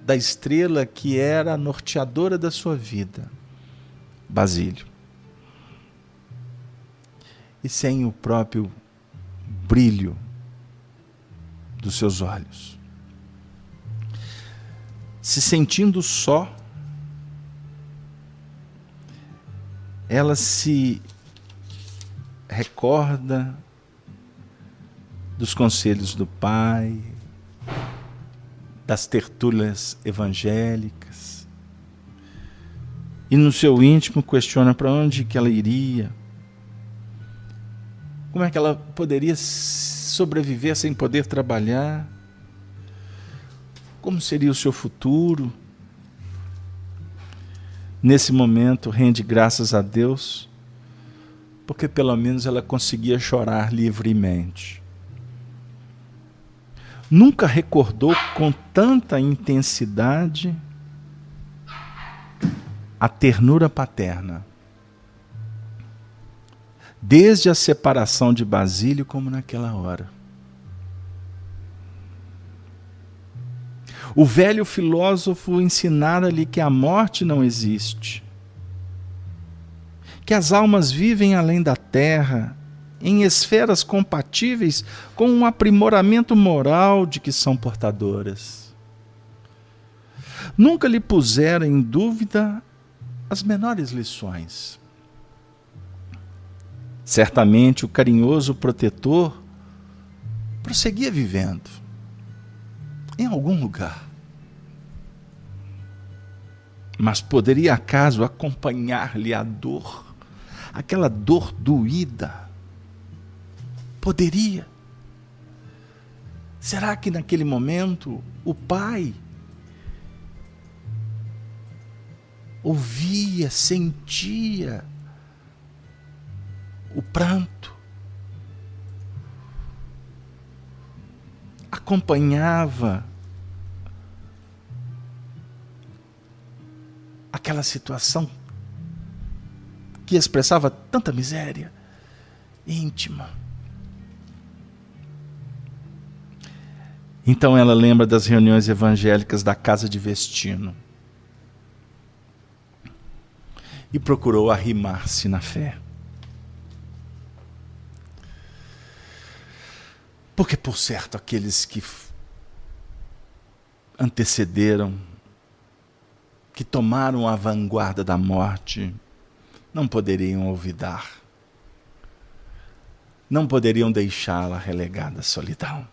da estrela que era a norteadora da sua vida, Basílio, e sem o próprio brilho dos seus olhos, se sentindo só, ela se recorda dos conselhos do pai, das tertúlias evangélicas, e no seu íntimo questiona para onde que ela iria, como é que ela poderia sobreviver sem poder trabalhar, como seria o seu futuro. nesse momento, rende graças a Deus, porque pelo menos ela conseguia chorar livremente. Nunca recordou com tanta intensidade a ternura paterna, desde a separação de Basílio como naquela hora. O velho filósofo ensinara-lhe que a morte não existe, que as almas vivem além da terra, em esferas compatíveis com um aprimoramento moral de que são portadoras. Nunca lhe puseram em dúvida as menores lições. Certamente o carinhoso protetor prosseguia vivendo em algum lugar. Mas poderia acaso acompanhar-lhe a dor, aquela dor doída? Poderia. Será que naquele momento o pai ouvia, sentia o pranto, acompanhava aquela situação que expressava tanta miséria íntima? Então ela lembra das reuniões evangélicas da casa de Vestino e procurou arrimar-se na fé. Porque, por certo, aqueles que antecederam, que tomaram a vanguarda da morte, não poderiam olvidar, não poderiam deixá-la relegada à solidão.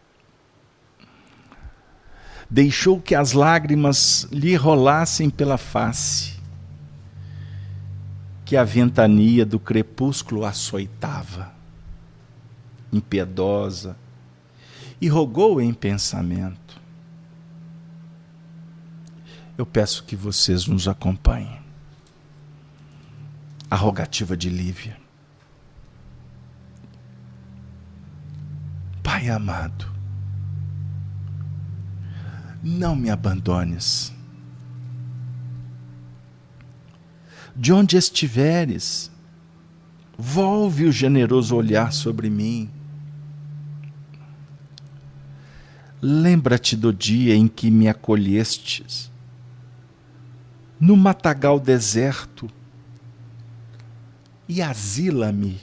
Deixou que as lágrimas lhe rolassem pela face, que a ventania do crepúsculo açoitava, impiedosa, e rogou em pensamento: eu peço que vocês nos acompanhem. A rogativa de Lívia: Pai amado, não me abandones. De onde estiveres, volve o generoso olhar sobre mim. Lembra-te do dia em que me acolhestes, no matagal deserto, e asila-me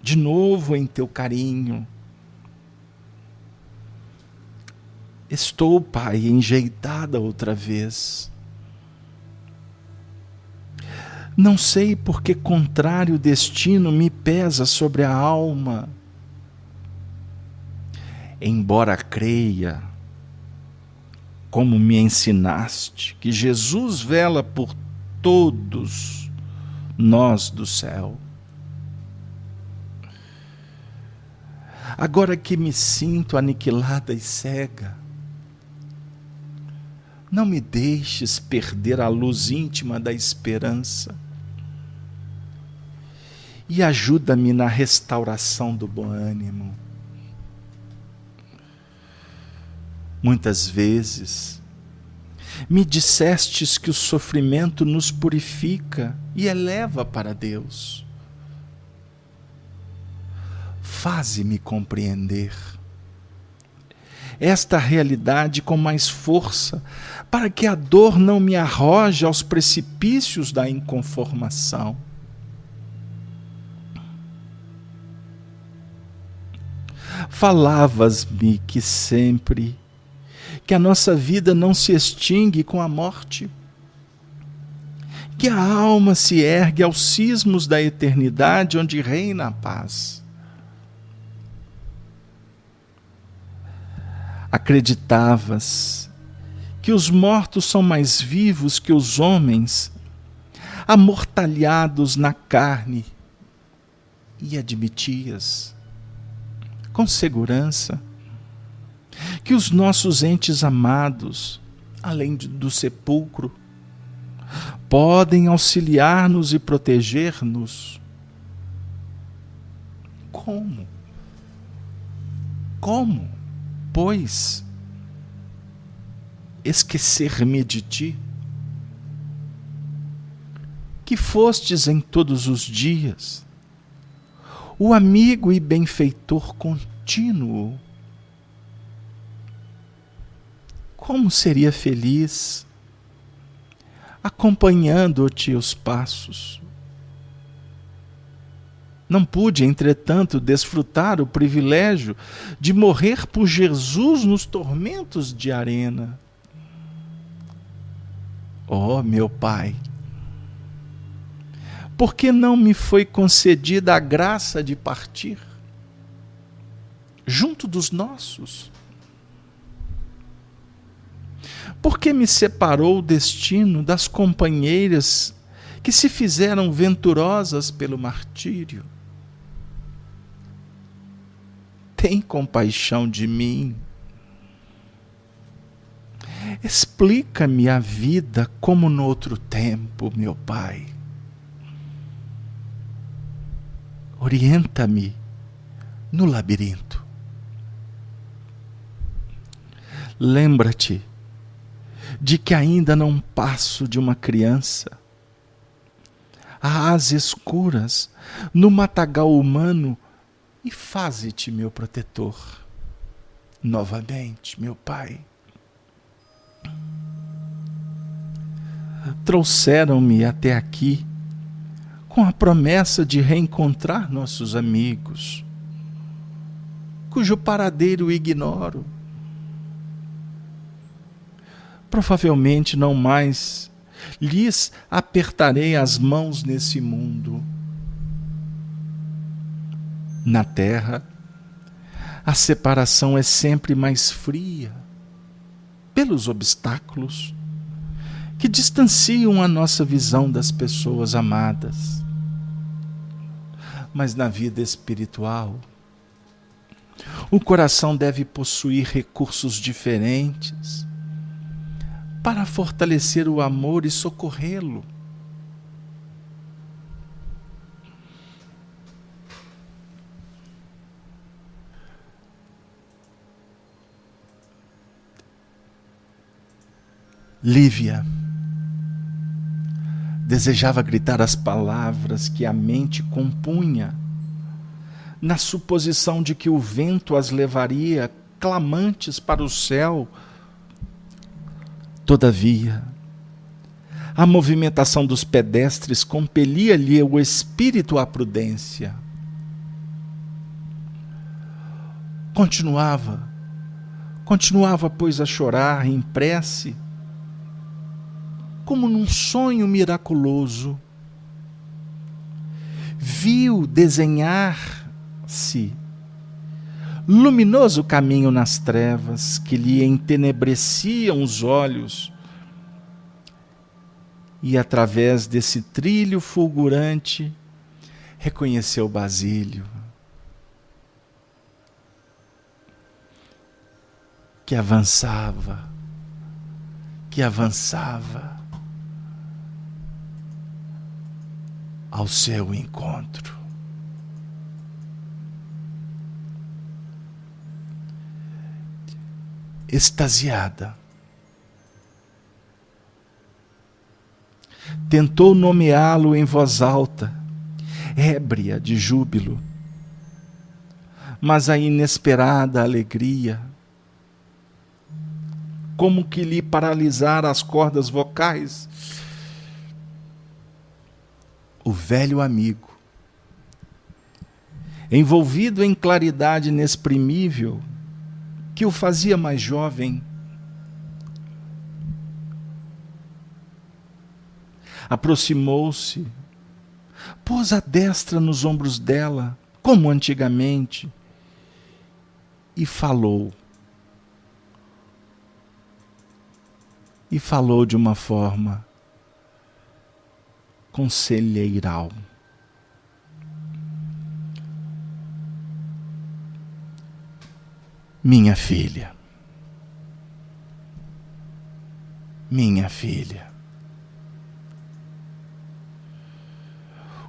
de novo em teu carinho. Estou, Pai, enjeitada outra vez. Não sei por que contrário destino me pesa sobre a alma. Embora creia, como me ensinaste, que Jesus vela por todos nós do céu. Agora que me sinto aniquilada e cega, não me deixes perder a luz íntima da esperança e ajuda-me na restauração do bom ânimo. Muitas vezes me dissestes que o sofrimento nos purifica e eleva para Deus. Faze-me compreender esta realidade com mais força, para que a dor não me arroje aos precipícios da inconformação. Falavas-me que sempre, que a nossa vida não se extingue com a morte, que a alma se ergue aos cismos da eternidade onde reina a paz. Acreditavas que os mortos são mais vivos que os homens, amortalhados na carne, e admitias, com segurança, que os nossos entes amados, além do sepulcro, podem auxiliar-nos e proteger-nos. Como? Como, pois, esquecer-me de ti, que fostes em todos os dias o amigo e benfeitor contínuo? Como seria feliz acompanhando-te os passos. Não pude, entretanto, desfrutar o privilégio de morrer por Jesus nos tormentos de arena. Oh, meu Pai, por que não me foi concedida a graça de partir junto dos nossos? Por que me separou o destino das companheiras que se fizeram venturosas pelo martírio? Tem compaixão de mim. Explica-me a vida como no outro tempo, meu Pai. Orienta-me no labirinto. Lembra-te de que ainda não passo de uma criança. Às escuras, no matagal humano, e faze-te meu protetor. Novamente, meu Pai. Trouxeram-me até aqui com a promessa de reencontrar nossos amigos, cujo paradeiro ignoro. Provavelmente não mais lhes apertarei as mãos nesse mundo. Na terra, a separação é sempre mais fria, pelos obstáculos que distanciam a nossa visão das pessoas amadas. Mas na vida espiritual, o coração deve possuir recursos diferentes para fortalecer o amor e socorrê-lo. Lívia desejava gritar as palavras que a mente compunha, na suposição de que o vento as levaria clamantes para o céu. Todavia, a movimentação dos pedestres compelia-lhe o espírito à prudência. Continuava, pois, a chorar em prece, como num sonho miraculoso. Viu desenhar-se luminoso caminho nas trevas que lhe entenebreciam os olhos, e através desse trilho fulgurante reconheceu Basílio, que avançava ao seu encontro. Extasiada, tentou nomeá-lo em voz alta, ébria de júbilo, mas a inesperada alegria, como que lhe paralisara as cordas vocais, o velho amigo, envolvido em claridade inexprimível, que o fazia mais jovem, aproximou-se, pôs a destra nos ombros dela, como antigamente, e falou. E falou de uma forma conselheiral. Minha filha,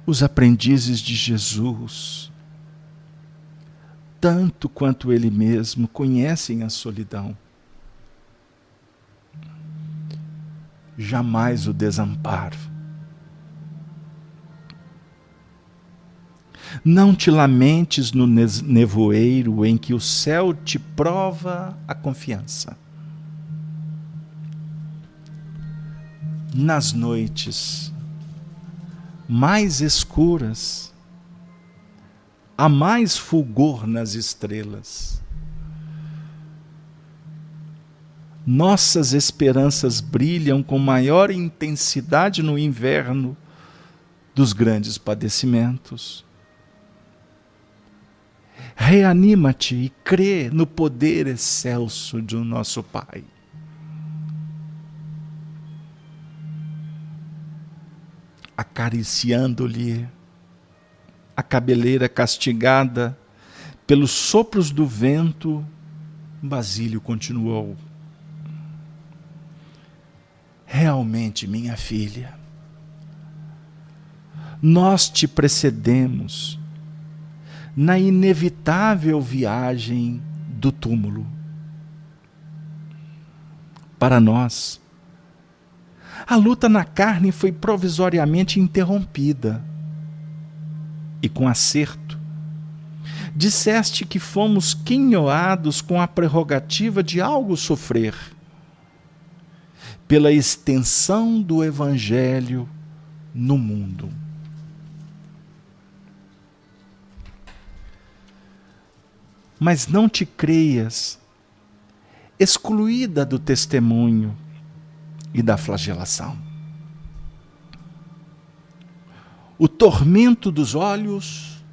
Os aprendizes de Jesus, tanto quanto Ele mesmo, conhecem a solidão. Jamais o desamparo. Não te lamentes no nevoeiro em que o céu te prova a confiança. Nas noites mais escuras, há mais fulgor nas estrelas. Nossas esperanças brilham com maior intensidade no inverno dos grandes padecimentos. Reanima-te e crê no poder excelso do nosso Pai. Acariciando-lhe a cabeleira castigada pelos sopros do vento, Basílio continuou: realmente, minha filha, nós te precedemos na inevitável viagem do túmulo. Para nós, a luta na carne foi provisoriamente interrompida. E com acerto, disseste que fomos quinhoados com a prerrogativa de algo sofrer, pela extensão do Evangelho no mundo. Mas não te creias excluída do testemunho e da flagelação. O tormento dos olhos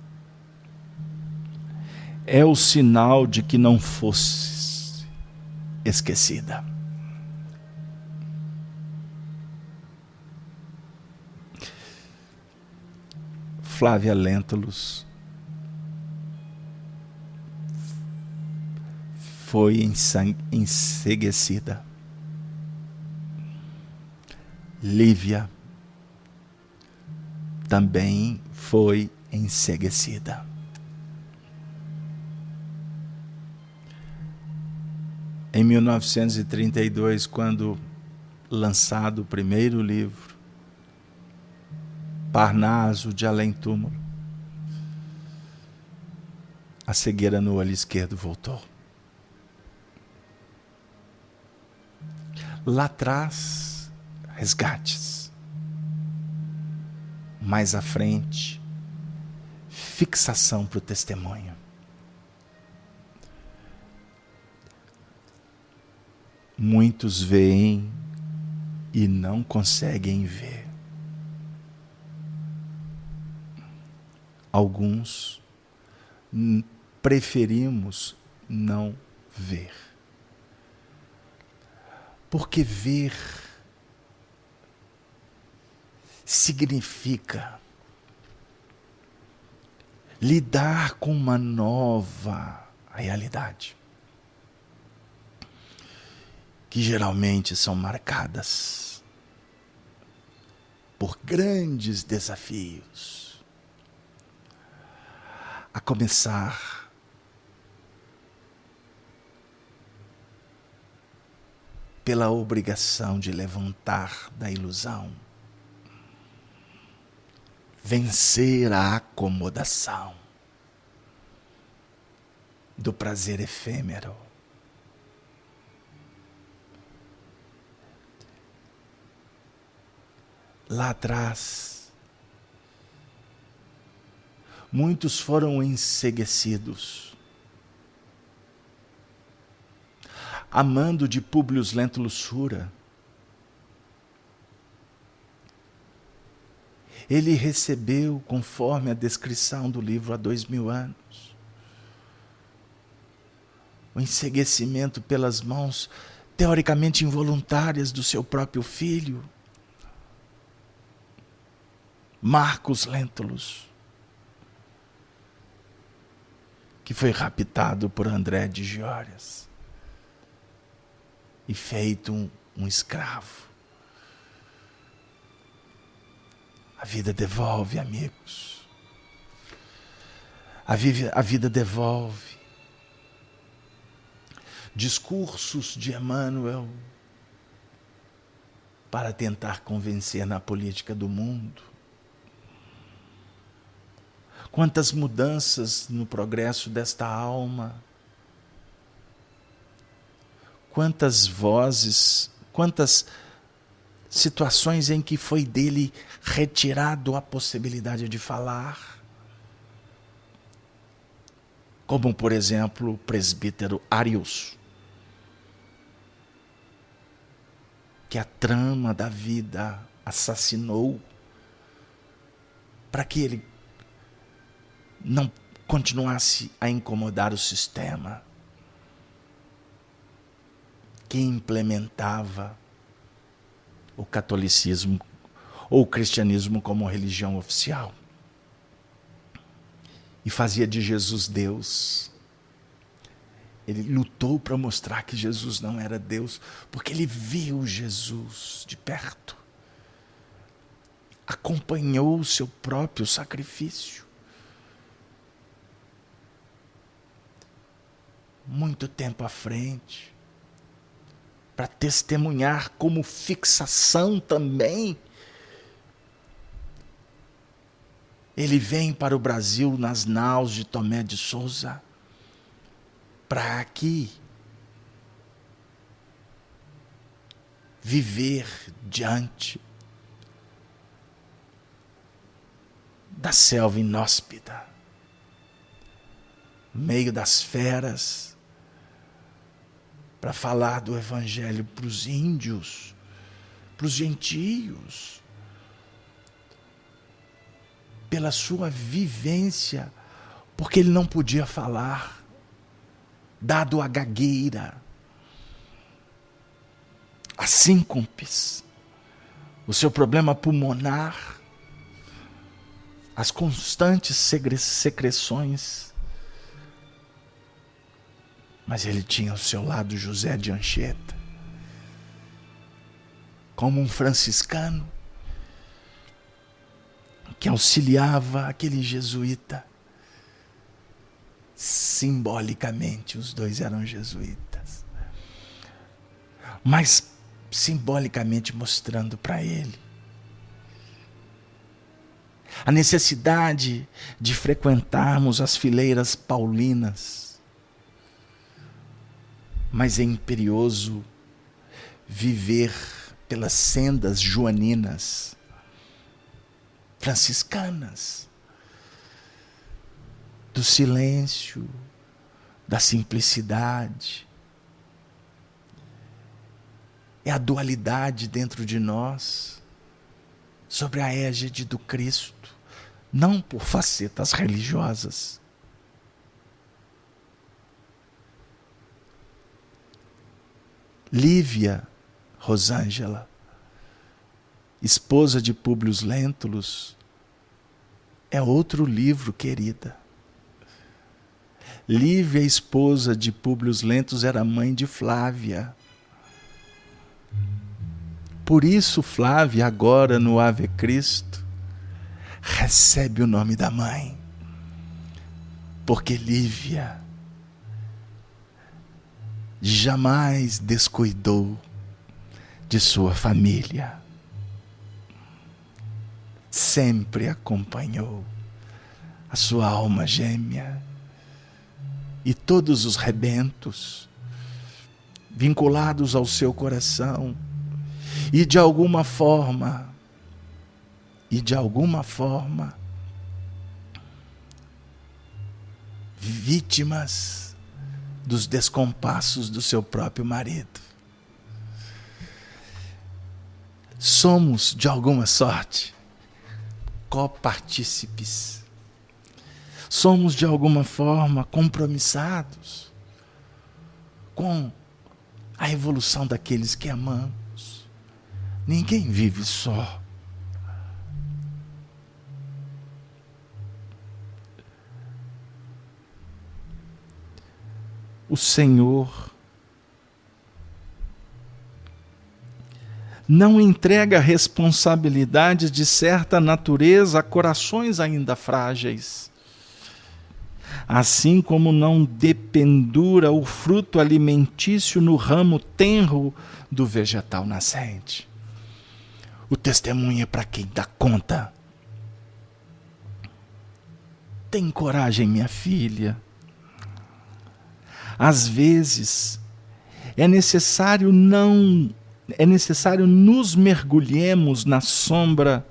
é o sinal de que não fosses esquecida. Flávia Lentulus foi enceguecida. Lívia também foi enceguecida. Em 1932, quando lançado o primeiro livro, Parnaso de Além-Túmulo, a cegueira no olho esquerdo voltou. Lá atrás, resgates. Mais à frente, fixação para o testemunho. Muitos veem e não conseguem ver. Alguns preferimos não ver. Porque ver significa lidar com uma nova realidade, que geralmente são marcadas por grandes desafios, a começar pela obrigação de levantar da ilusão, vencer a acomodação do prazer efêmero. Lá atrás, muitos foram enceguecidos, amando de Públio Lentulus Sura. Ele recebeu, conforme a descrição do livro, há 2000 anos, o enceguecimento pelas mãos teoricamente involuntárias do seu próprio filho, Marcos Lentulus, que foi raptado por André de Giórias e feito um escravo. A vida devolve, amigos. A vida devolve. Discursos de Emmanuel para tentar convencer na política do mundo. Quantas mudanças no progresso desta alma. Quantas vozes, quantas situações em que foi dele retirado a possibilidade de falar. Como, por exemplo, o presbítero Arius, que a trama da vida assassinou para que ele não continuasse a incomodar o sistema que implementava o catolicismo ou o cristianismo como religião oficial. E fazia de Jesus Deus. Ele lutou para mostrar que Jesus não era Deus, porque ele viu Jesus de perto. Acompanhou o seu próprio sacrifício. Muito tempo à frente, para testemunhar como fixação também. Ele vem para o Brasil nas naus de Tomé de Souza, para aqui viver diante da selva inóspita, no meio das feras, para falar do evangelho para os índios, para os gentios, pela sua vivência, porque ele não podia falar, dado a gagueira, as síncopes, o seu problema pulmonar, as constantes secreções. Mas ele tinha ao seu lado José de Anchieta, como um franciscano, que auxiliava aquele jesuíta. Simbolicamente, os dois eram jesuítas, mas simbolicamente mostrando para ele a necessidade de frequentarmos as fileiras paulinas, mas é imperioso viver pelas sendas joaninas, franciscanas, do silêncio, da simplicidade. É a dualidade dentro de nós, sobre a égide do Cristo, não por facetas religiosas. Lívia Rosângela, esposa de Públio Lentulus, é outro livro, querida. Lívia, esposa de Públio Lentulus, era mãe de Flávia. Por isso Flávia, agora no Ave Cristo, recebe o nome da mãe. Porque Lívia jamais descuidou de sua família. Sempre acompanhou a sua alma gêmea e todos os rebentos vinculados ao seu coração e de alguma forma vítimas dos descompassos do seu próprio marido. Somos, de alguma sorte, copartícipes. Somos, de alguma forma, compromissados com a evolução daqueles que amamos. Ninguém vive só. O Senhor não entrega responsabilidades de certa natureza a corações ainda frágeis. Assim como não dependura o fruto alimentício no ramo tenro do vegetal nascente. O testemunho é para quem dá conta. Tem coragem, minha filha. Às vezes, é necessário nos mergulhemos na sombra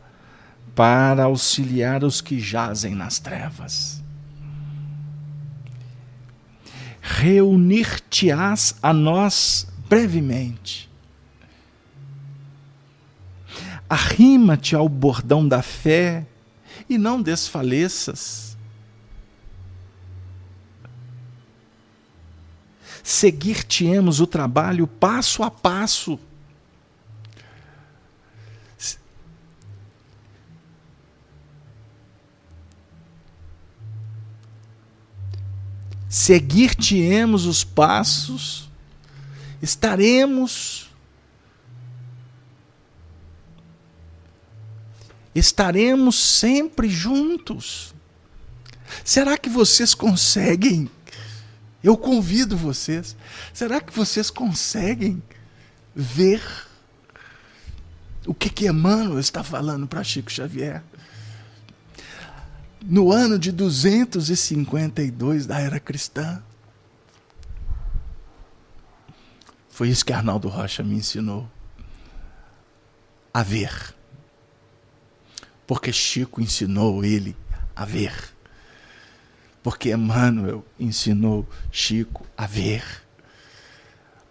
para auxiliar os que jazem nas trevas. Reunir-te-ás a nós brevemente. Arrima-te ao bordão da fé e não desfaleças. Seguir-te-emos o trabalho passo a passo. Seguir-te-emos os passos, estaremos sempre juntos. Será que vocês conseguem? Eu convido vocês. Será que vocês conseguem ver o que Emmanuel está falando para Chico Xavier? No ano de 252 da era cristã. Foi isso que Arnaldo Rocha me ensinou. A ver. Porque Chico ensinou ele a ver. Porque Emmanuel ensinou Chico a ver.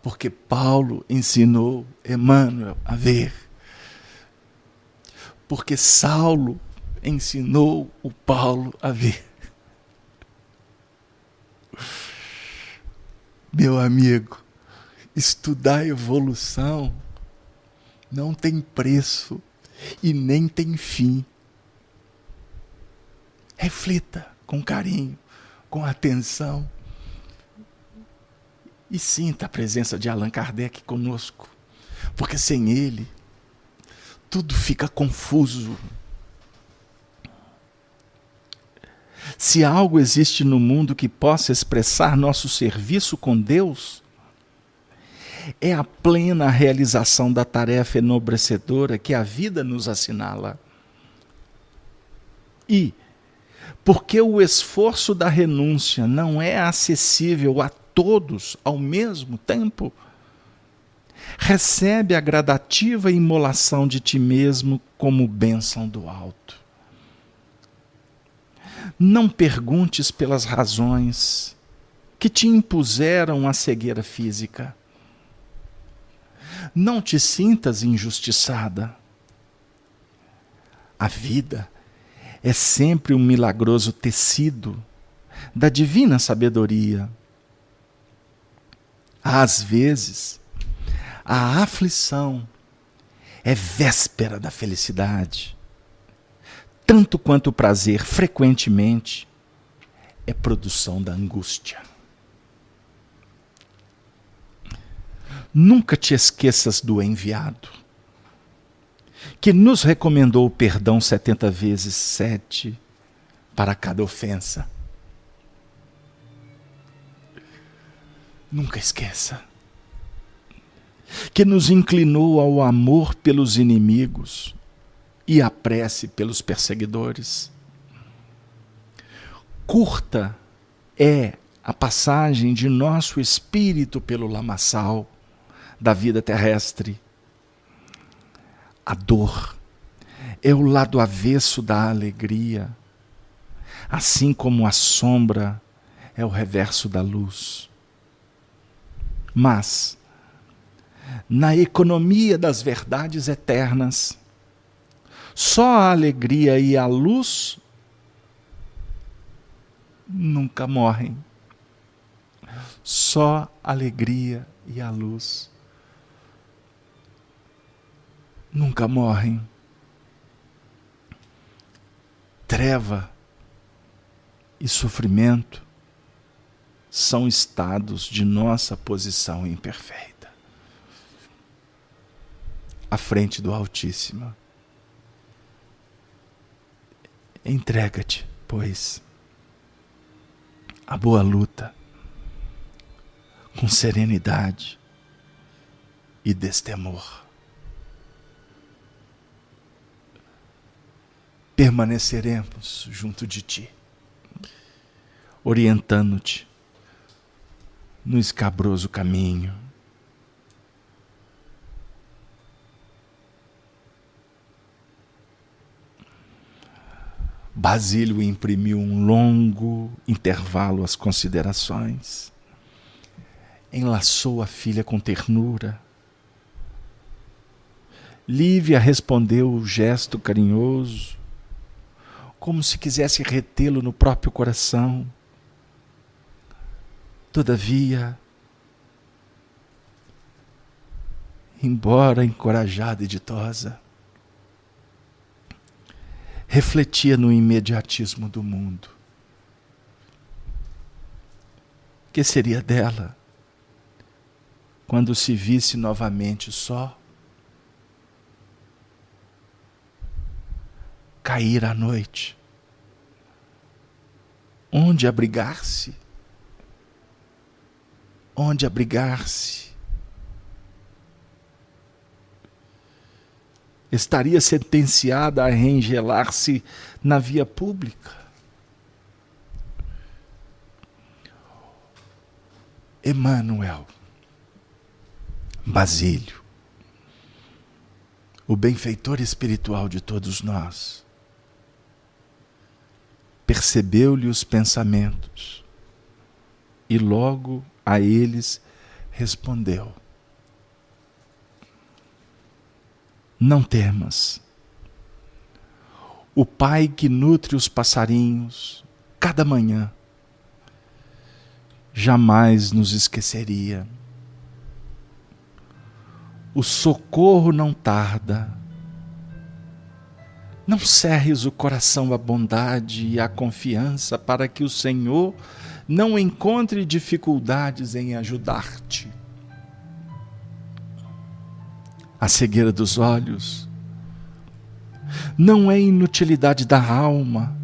Porque Paulo ensinou Emmanuel a ver. Porque Saulo ensinou o Paulo a ver. Meu amigo, estudar evolução não tem preço e nem tem fim. Reflita com carinho, com atenção e sinta a presença de Allan Kardec conosco, porque sem ele tudo fica confuso. Se algo existe no mundo que possa expressar nosso serviço com Deus, é a plena realização da tarefa enobrecedora que a vida nos assinala. E, porque o esforço da renúncia não é acessível a todos ao mesmo tempo, recebe a gradativa imolação de ti mesmo como bênção do alto. Não perguntes pelas razões que te impuseram a cegueira física. Não te sintas injustiçada. A vida é sempre um milagroso tecido da divina sabedoria. Às vezes, a aflição é véspera da felicidade. Tanto quanto o prazer, frequentemente, é produção da angústia. Nunca te esqueças do enviado, que nos recomendou o perdão 70 vezes 7 para cada ofensa. Nunca esqueça que nos inclinou ao amor pelos inimigos e a prece pelos perseguidores. Curta é a passagem de nosso espírito pelo lamaçal da vida terrestre. A dor é o lado avesso da alegria, assim como a sombra é o reverso da luz. Mas, na economia das verdades eternas, só a alegria e a luz nunca morrem. Só a alegria e a luz nunca morrem. Treva e sofrimento são estados de nossa posição imperfeita. à frente do Altíssimo. Entrega-te, pois, à boa luta, com serenidade e destemor. Permaneceremos junto de ti, orientando-te no escabroso caminho. Basílio imprimiu um longo intervalo às considerações. Enlaçou a filha com ternura. Lívia respondeu o gesto carinhoso, como se quisesse retê-lo no próprio coração. Todavia, embora encorajada e ditosa, refletia no imediatismo do mundo. Que seria dela quando se visse novamente só? Cair à noite. Onde abrigar-se? Onde abrigar-se? Estaria sentenciada a reengelar-se na via pública. Emmanuel, Basílio, o benfeitor espiritual de todos nós, percebeu-lhe os pensamentos e logo a eles respondeu: não temas. O Pai que nutre os passarinhos cada manhã jamais nos esqueceria. O socorro não tarda. Não cerres o coração à bondade e à confiança para que o Senhor não encontre dificuldades em ajudar-te. A cegueira dos olhos não é inutilidade da alma.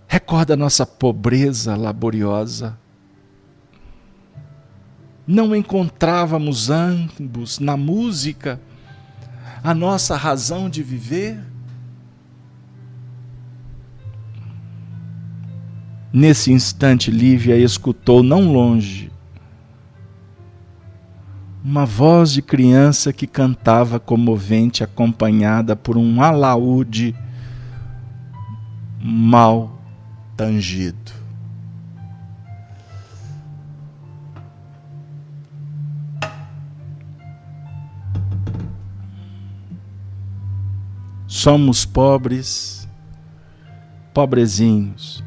Recorda nossa pobreza laboriosa. Não encontrávamos ambos na música a nossa razão de viver? Nesse instante, Lívia escutou não longe uma voz de criança que cantava comovente, acompanhada por um alaúde mal tangido. Somos pobres, pobrezinhos.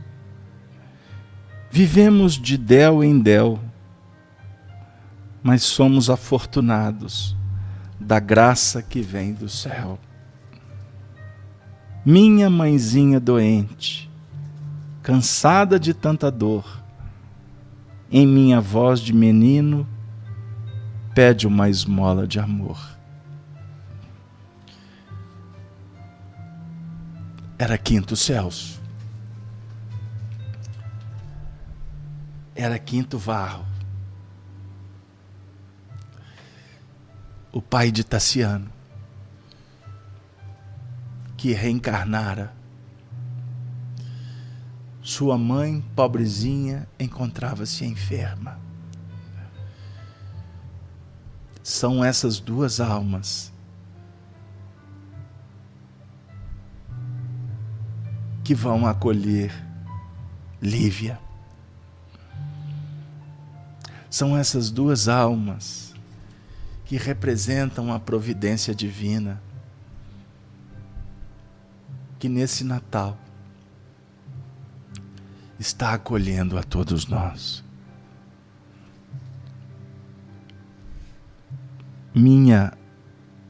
Vivemos de del em del, mas somos afortunados da graça que vem do céu. Minha mãezinha doente, cansada de tanta dor, em minha voz de menino, pede uma esmola de amor. Era quinto Celso. Era quinto Varro. O pai de Tassiano, que reencarnara. Sua mãe, pobrezinha, encontrava-se enferma. São essas duas almas que vão acolher Lívia. São essas duas almas que representam a providência divina, que nesse Natal está acolhendo a todos nós. Minha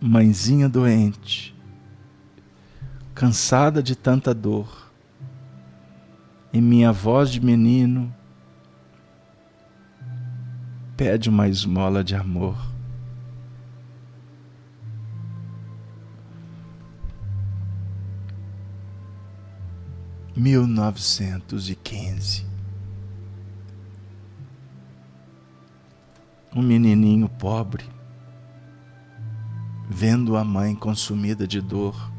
mãezinha doente, cansada de tanta dor, em minha voz de menino, pede uma esmola de amor. 1915. Um menininho pobre, vendo a mãe consumida de dor,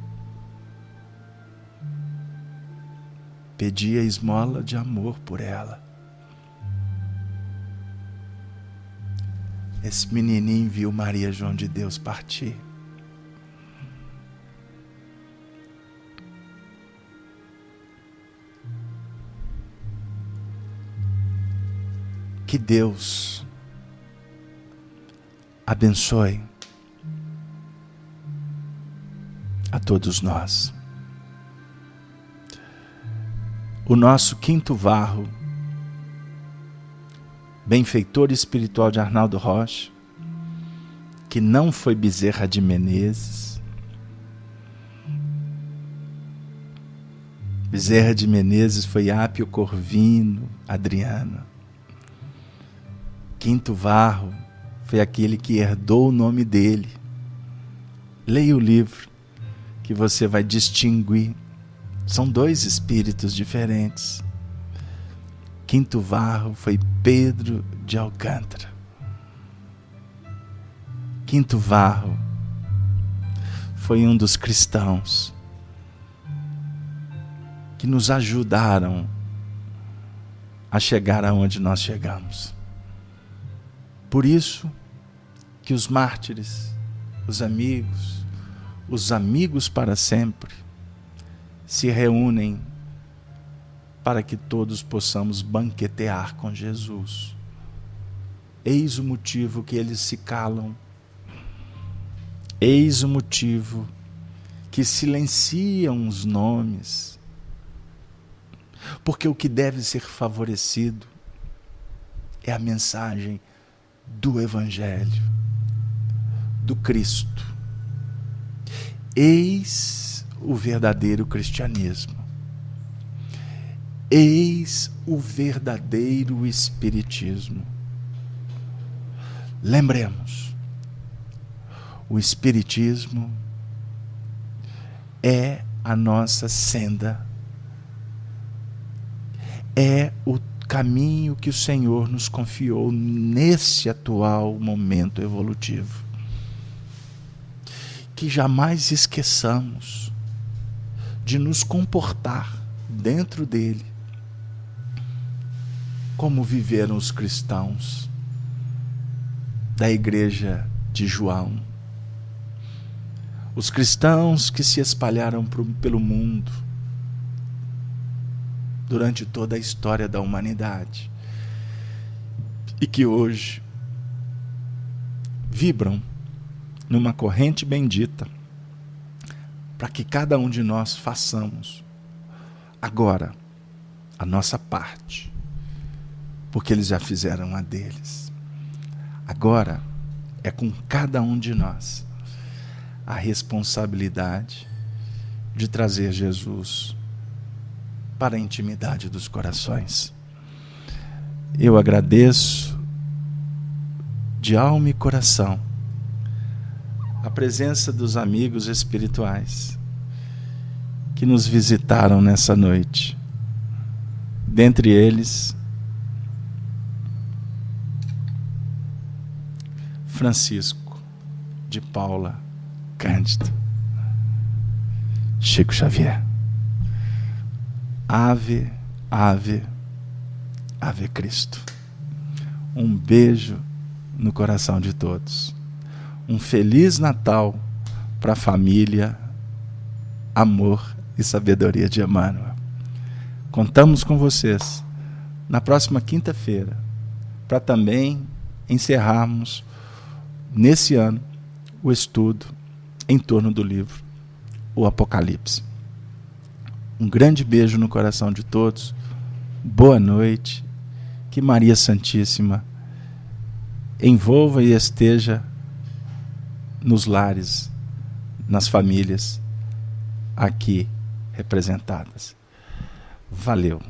pedia esmola de amor por ela. Esse menininho viu Maria João de Deus partir. Que Deus abençoe a todos nós. O nosso quinto varro, benfeitor espiritual de Arnaldo Rocha, que não foi Bezerra de Menezes. Bezerra de Menezes foi Apio Corvino Adriano. Quinto varro foi aquele que herdou o nome dele. Leia o livro que você vai distinguir. São dois espíritos diferentes. Quinto varro foi Pedro de Alcântara. Quinto varro foi um dos cristãos que nos ajudaram a chegar aonde nós chegamos. Por isso que os mártires, os amigos para sempre, se reúnem para que todos possamos banquetear com Jesus. Eis o motivo que eles se calam. Eis o motivo que silenciam os nomes. Porque o que deve ser favorecido é a mensagem do Evangelho, do Cristo. Eis o verdadeiro cristianismo. Eis o verdadeiro espiritismo. Lembremos, o espiritismo é a nossa senda, é o caminho que o Senhor nos confiou nesse atual momento evolutivo. Que jamais esqueçamos de nos comportar dentro dele como viveram os cristãos da igreja de João. Os cristãos que se espalharam pelo mundo durante toda a história da humanidade e que hoje vibram numa corrente bendita para que cada um de nós façamos agora a nossa parte, porque eles já fizeram a deles. Agora é com cada um de nós a responsabilidade de trazer Jesus para a intimidade dos corações. Eu agradeço de alma e coração a presença dos amigos espirituais que nos visitaram nessa noite. Dentre eles, Francisco de Paula Cândido, Chico Xavier. Ave, ave, ave Cristo. Um beijo no coração de todos. Um feliz Natal para a família, amor e sabedoria de Emmanuel. Contamos com vocês na próxima quinta-feira para também encerrarmos nesse ano o estudo em torno do livro O Apocalipse. Um grande beijo no coração de todos. Boa noite. Que Maria Santíssima envolva e esteja nos lares, nas famílias aqui representadas. Valeu.